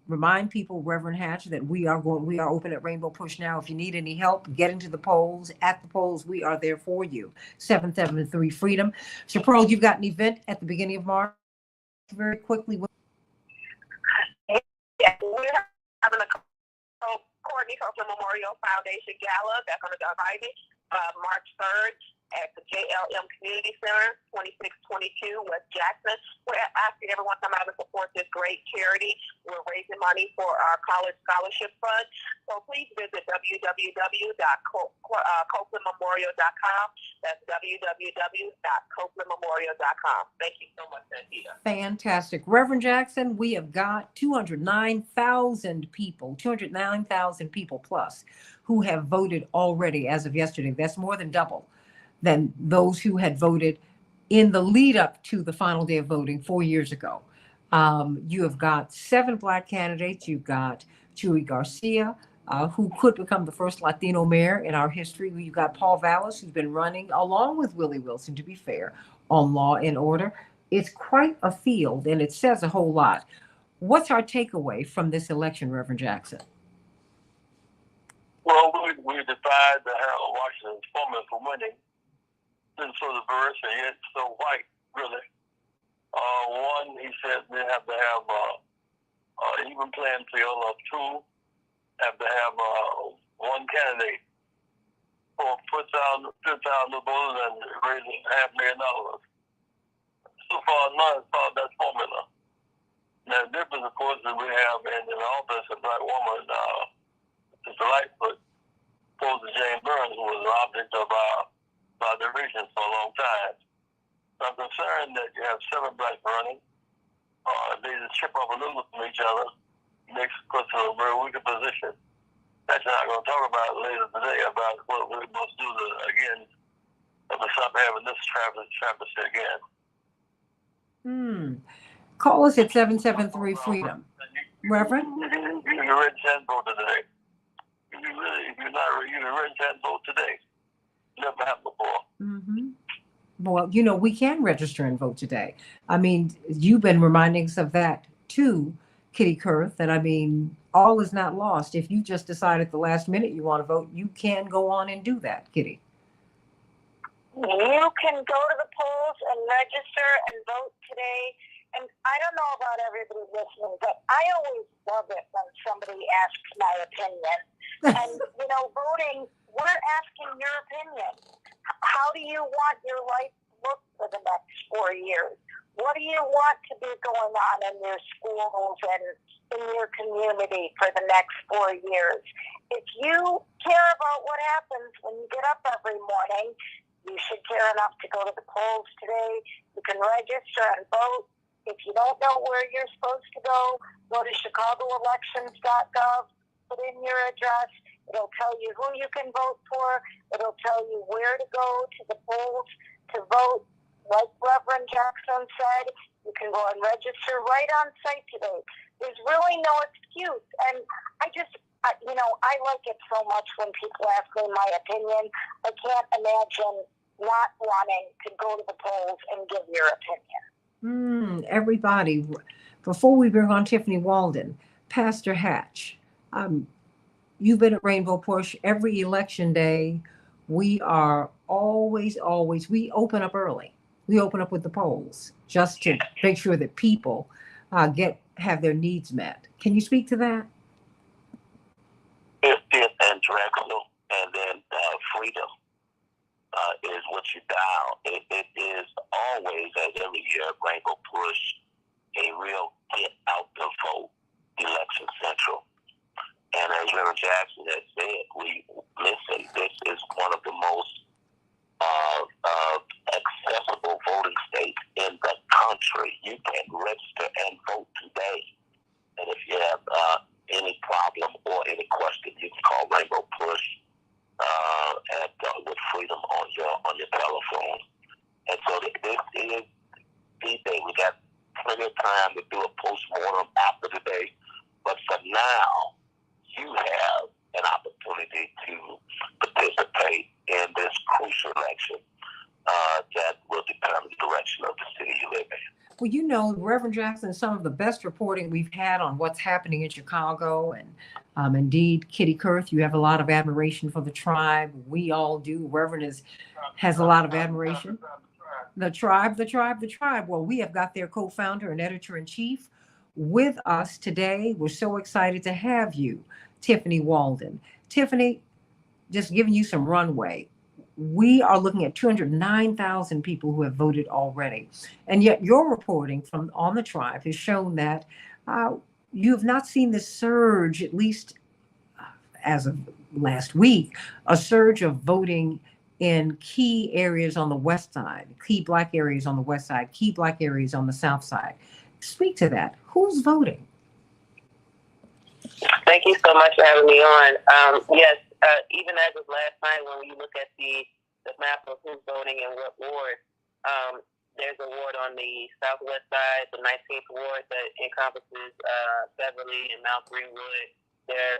remind people, Reverend Hatch, that we are open at Rainbow Push now. If you need any help getting to the polls, at the polls, we are there for you. 773 Freedom. Chaparral, you've got an event at the beginning of March. Very quickly. Yeah, we're having a Courtney Copeland Memorial Foundation Gala that's on the Friday. March 3rd at the JLM Community Center, 2622 West Jackson. We're asking everyone to come out and support this great charity. We're raising money for our college scholarship fund. So please visit www.copelandmemorial.com. That's www.copelandmemorial.com. Thank you so much, Santita. Fantastic. Reverend Jackson, we have got 209,000 people plus who have voted already as of yesterday. That's more than double than those who had voted in the lead up to the final day of voting 4 years ago. You have got 7 Black candidates. You've got Chuy Garcia, who could become the first Latino mayor in our history. You've got Paul Vallis, who's been running along with Willie Wilson, to be fair, on Law and Order. It's quite a field, and it says a whole lot. What's our takeaway from this election, Reverend Jackson? Well, we defied the Harold Washington's formula for winning. It's so diverse and yet so white, really. One, he said they have to have an even playing field of 2, have to have one candidate for 4,000 voters and raising $500,000. So far, none has followed that formula. Now, the difference, of course, that we have in the office a black woman, Mr. Lightfoot, opposed to James Burns, who was an object of our division for a long time. So I'm concerned that you have 7 blacks running. They just chip off a little from each other, makes us in a very weaker position. Actually, I'm going to talk about later today about what we must do to, again, to stop having this travesty again. Call us at 773-FREEDOM. Reverend? You can red and vote today. If you're not, you can red and vote today. Never happened before. Well, you know, we can register and vote today. I mean, you've been reminding us of that too, Kitty Kurth, that I mean, all is not lost. If you just decide at the last minute you want to vote, you can go on and do that, Kitty. You can go to the polls and register and vote today. And I don't know about everybody listening, but I always love it when somebody asks my opinion. And, you know, voting, we're asking your opinion. How do you want your life to look for the next 4 years? What do you want to be going on in your schools and in your community for the next 4 years? If you care about what happens when you get up every morning, you should care enough to go to the polls today. You can register and vote. If you don't know where you're supposed to go to chicagoelections.gov, put in your address. It'll tell you who you can vote for. It'll tell you where to go to the polls to vote. Like Reverend Jackson said, you can go and register right on site today. There's really no excuse. And I like it so much when people ask me my opinion. I can't imagine not wanting to go to the polls and give your opinion. Everybody, before we bring on Tiffany Walden, Pastor Hatch, you've been at Rainbow Push every election day. We are always, we open up early. We open up with the polls just to make sure that people have their needs met. Can you speak to that? It's and Dracula, and then freedom is what you dial. It is always, as every year, Rainbow Push, a real get out the vote election central. And as Reverend Jackson has said, this is one of the most accessible voting states in the country. You can register and vote today. And if you have any problem or any question, you can call Rainbow Push with freedom on your telephone. And so this is the day. We got plenty of time to do a postmortem after today. But for now, you have an opportunity to participate in this crucial election that will determine the direction of the city you live in. Well, you know, Reverend Jackson, some of the best reporting we've had on what's happening in Chicago. And indeed, Kitty Kurth, you have a lot of admiration for the tribe. We all do. Reverend has a lot of admiration. The tribe. Well, we have got their co-founder and editor-in-chief with us today. We're so excited to have you, Tiffany Walden. Tiffany, just giving you some runway. we are looking at 209,000 people who have voted already. And yet your reporting from on the tribe has shown that you have not seen this surge, at least as of last week, a surge of voting in key areas on the west side, key Black areas on the west side, key Black areas on the south side. Speak to that. Who's voting? Thank you so much for having me on. Yes, even as of last night, when you look at the map of who's voting in what ward, there's a ward on the southwest side, the 19th ward, that encompasses Beverly and Mount Greenwood. They're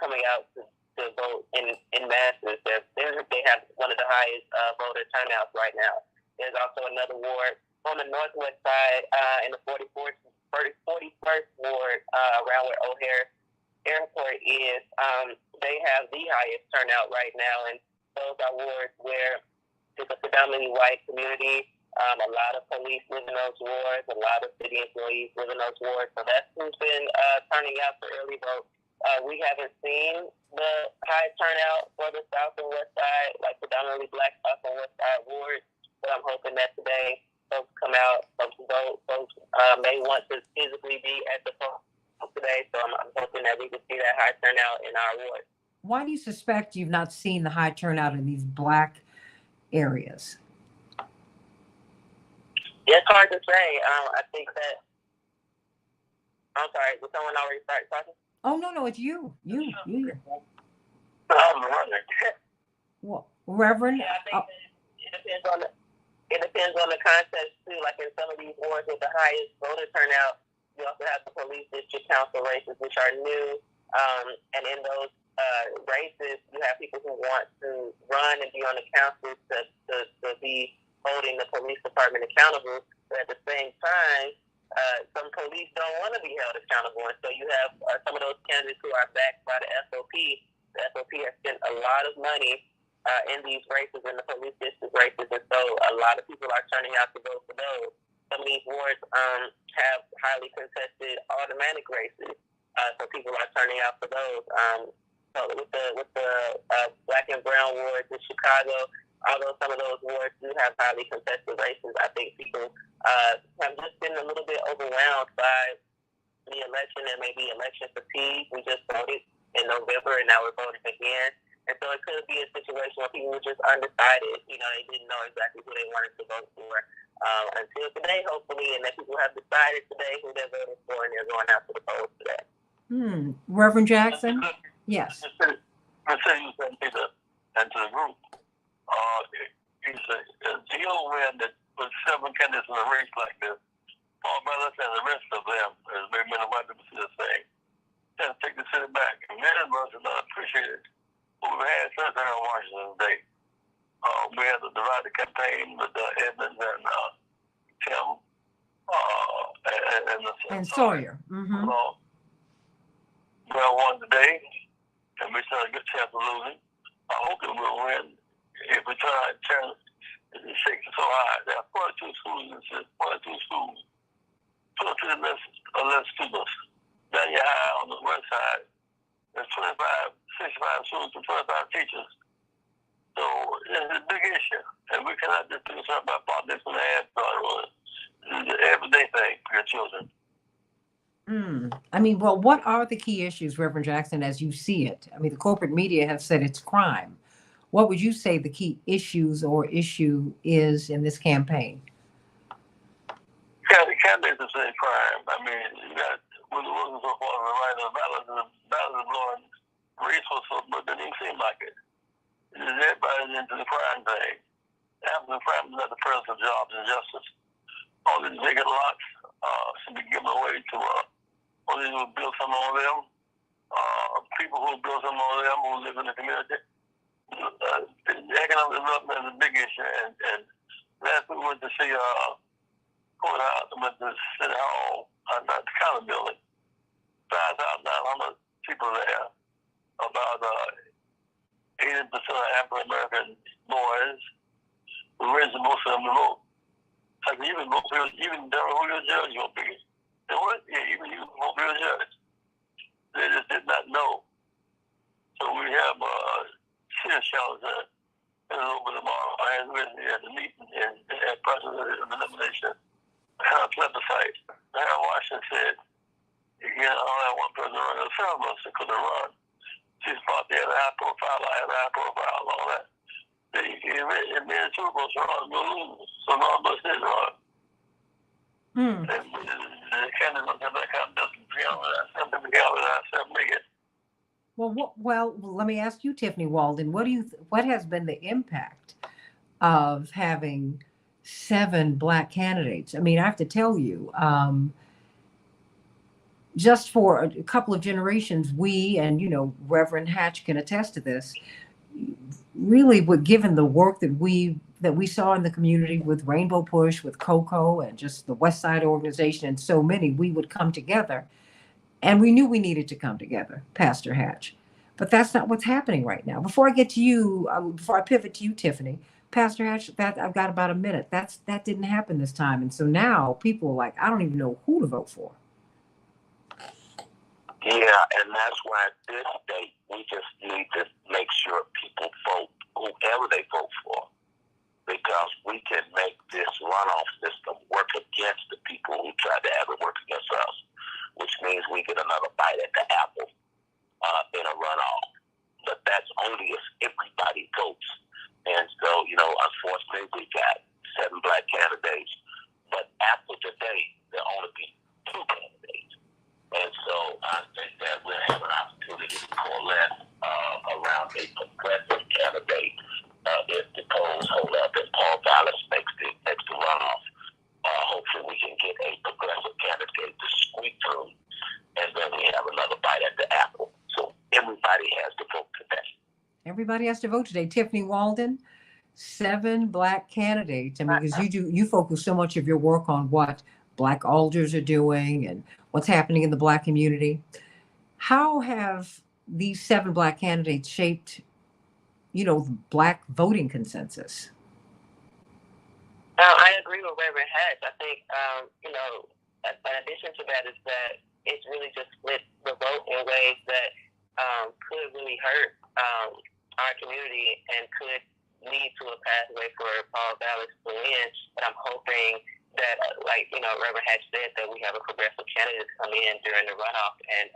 coming out to vote in masses. They have one of the highest voter turnouts right now. There's also another ward on the northwest side in the 41st ward around where O'Hare Airport is. They have the highest turnout right now, and those are wards where it's a predominantly white community. A lot of police live in those wards. A lot of city employees live in those wards. So that's who's been turning out for early vote. We haven't seen the high turnout for the south and west side, like predominantly Black south and west side wards. But I'm hoping that today folks come out, folks vote. Folks may want to physically be at the polls today. So I'm hoping that we can see that high turnout in our wards. Why do you suspect you've not seen the high turnout in these Black areas? It's hard to say. I think that. I'm sorry. Did someone already start talking? Oh no, it's you. You. I'm running. Well, Reverend. Yeah, I think it depends on the context too. Like in some of these wards with the highest voter turnout, you also have the police district council races, which are new. And in those races, you have people who want to run and be on the council to be holding the police department accountable. But at the same time, some police don't want to be held accountable. And so you have some of those candidates who are backed by the SOP. The SOP has spent a lot of money in these races, in the police district races. And so a lot of people are turning out to vote for those. Some of these wards have highly contested automatic races. So people are turning out for those. So with the Black and brown wards in Chicago, although some of those wards do have highly contested races, I think people have just been a little bit overwhelmed by the election and maybe election fatigue. We just voted in November, and now we're voting again. And so it could be a situation where people were just undecided. You know, they didn't know exactly who they wanted to vote for until today, hopefully, and that people have decided today who they're voting for, and they're going out to the polls today. Reverend Jackson? Yes. I say you Santita and to the group. He's a deal when that with 7 candidates in a race like this, Paul Brothers and the rest of them, as maybe many white people see the same, just take the city back. And many of us are not appreciated. We've had such in Washington State. We had the divided campaign with Edmonds and Tim and Sawyer. Mm-hmm. We have one today, and we still have a good chance of losing. I hope that we'll win if we turn the stakes are so high. There are 42 schools in the 42 schools. 22 less students. Down your high on the west side, there's 65 students and 25 teachers. So it's a big issue. And we cannot just do something about politics and ads. It's an everyday thing for your children. I mean, well, what are the key issues, Reverend Jackson, as you see it? I mean, the corporate media have said it's crime. What would you say the key issues or issue is in this campaign? Yeah, the candidates are saying crime. I mean, you got with the Wilson so far on the right, the balance is blowing resources, but it doesn't even seem like it. Everybody's into the crime thing. After the crime is not the presence of jobs and justice. All these vacant lots should be given away to all these who build something on them, people who build something on them who live in the community. The economic development is a big issue, and last week we went to see courthouse, went to City Hall, not the county building. 5,900 people there, about 80% of African American boys, who raised most of them to vote. I said, you can go for even tell who your judge will be. They what? Yeah, even you can go for your judge. They just did not know. So we have serious challenges And over tomorrow, I had written at the meeting and had process of elimination, plebiscite. Harold Washington said, you know, I had one person running, several of us that couldn't run. She's thought they had a high profile, I had a high profile, and all that. And me and two of us were on the lose, so none of us did run. And the candidate looked at that kind of distance together, I said, make it. Well, let me ask you, Tiffany Walden, what has been the impact of having 7 Black candidates? I mean, I have to tell you, just for a couple of generations, we, and you know, Reverend Hatch can attest to this, really, given the work that we saw in the community with Rainbow Push, with Coco, and just the West Side organization, and so many, we would come together. And we knew we needed to come together, Pastor Hatch. But that's not what's happening right now. Before I get to you, before I pivot to you, Tiffany, Pastor Hatch, I've got about a minute. That didn't happen this time. And so now people are like, I don't even know who to vote for. Yeah, and that's why at this date, we just need to make sure people vote whoever they vote for, because we can make this runoff system work against the people who try to have it work against us, which means we get another bite at the apple in a runoff. But that's only if everybody votes. And so, you know, unfortunately, we got 7 Black candidates, but after today, there'll only be 2 candidates. And so I think that we'll have an opportunity to coalesce around a progressive candidate if the polls hold up and Paul Vallis makes the runoff. Hopefully we can get a progressive candidate to squeak through, and then we have another bite at the apple. So everybody has to vote today. Everybody has to vote today. Tiffany Walden, 7 Black candidates. I mean, because you focus so much of your work on what Black alders are doing and what's happening in the Black community. How have these 7 Black candidates shaped, you know, Black voting consensus? I agree with Reverend Hatch. I think, you know, in addition to that is that it's really just split the vote in ways that could really hurt our community and could lead to a pathway for Paul Vallis to win. But I'm hoping that, like, you know, Reverend Hatch said, that we have a progressive candidate come in during the runoff and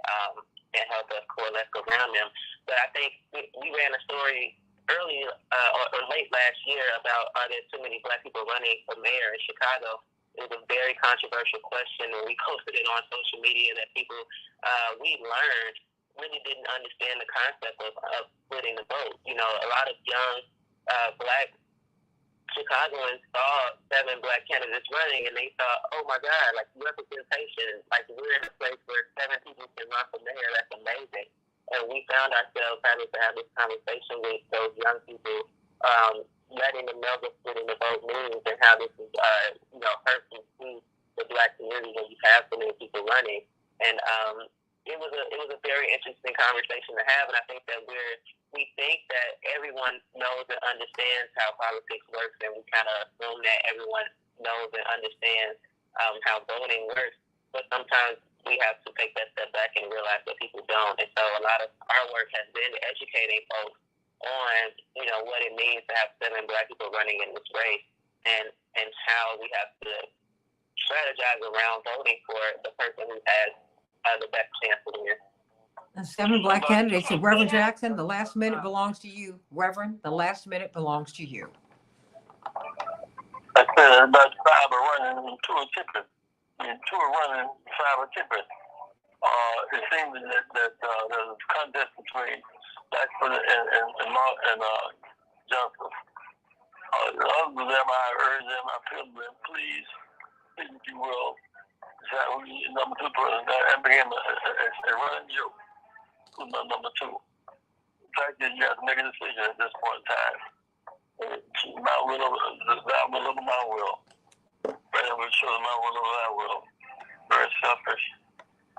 help us coalesce around them. But I think we ran a story early or late last year about, are there too many Black people running for mayor in Chicago? It was a very controversial question, and we posted it on social media that people we learned really didn't understand the concept of splitting the vote. You know, a lot of young Black Chicagoans saw 7 Black candidates running, and they thought, oh my God, like representation, like we're in a place where 7 people can run for mayor, that's amazing. And we found ourselves having to have this conversation with those young people, letting them know what splitting the vote means and how this is, you know, hurtful to the Black community when you have so many people running. And it was a very interesting conversation to have, and I think that we think that everyone knows and understands how politics works, and we kind of assume that everyone knows and understands how voting works. But sometimes we have to take that step back and realize that people don't. And so a lot of our work has been educating folks on, you know, what it means to have 7 Black people running in this race, and how we have to strategize around voting for the person who has the best chance to win. 7 Black candidates. So Reverend Jackson, the last minute belongs to you. Reverend, the last minute belongs to you. I said about 5 are running, 2 are tipping. And 2 are running, 5 are tipping. It seems that there's a contest between Blackford and Johnson. The others of them, I urge them, I appeal to them, please, if you will, number 2 person, and became a running joke. Who's number 2? The fact is, you have to make a decision at this point in time. My will over my will. Brandon will show my will over thy will. Very selfish.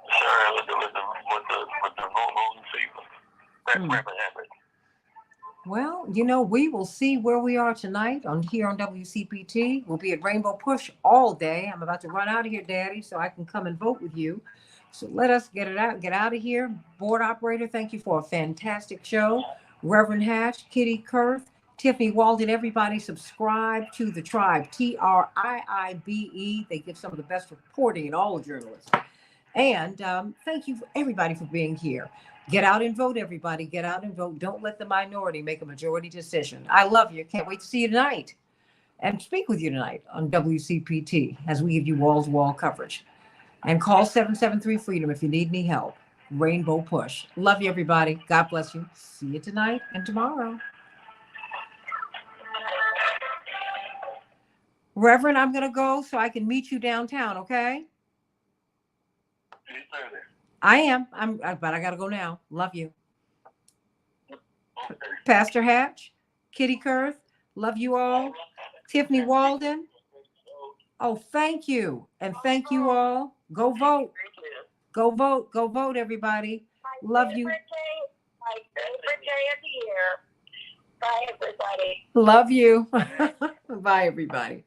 Sharing with the voting people. That's Reverend Hammond. Well, you know, we will see where we are tonight here on WCPT. We'll be at Rainbow Push all day. I'm about to run out of here, Daddy, so I can come and vote with you. So let us get out of here. Board operator, thank you for a fantastic show. Reverend Hatch, Kitty Kurth, Tiffany Walden, everybody subscribe to the Tribe, TRIIBE. They give some of the best reporting in all of journalism. And thank you, everybody, for being here. Get out and vote, everybody. Get out and vote. Don't let the minority make a majority decision. I love you. Can't wait to see you tonight and speak with you tonight on WCPT as we give you wall-to-wall coverage. And call 773-FREEDOM if you need any help. Rainbow Push. Love you, everybody. God bless you. See you tonight and tomorrow. Reverend, I'm going to go so I can meet you downtown, okay? I am. But I got to go now. Love you. Pastor Hatch, Kitty Kurth, love you all. Tiffany Walden. Oh, thank you. And thank you all. Go vote. Go vote. Go vote, everybody. Love you. My favorite day of the year. Bye, everybody. Love you. Bye, everybody.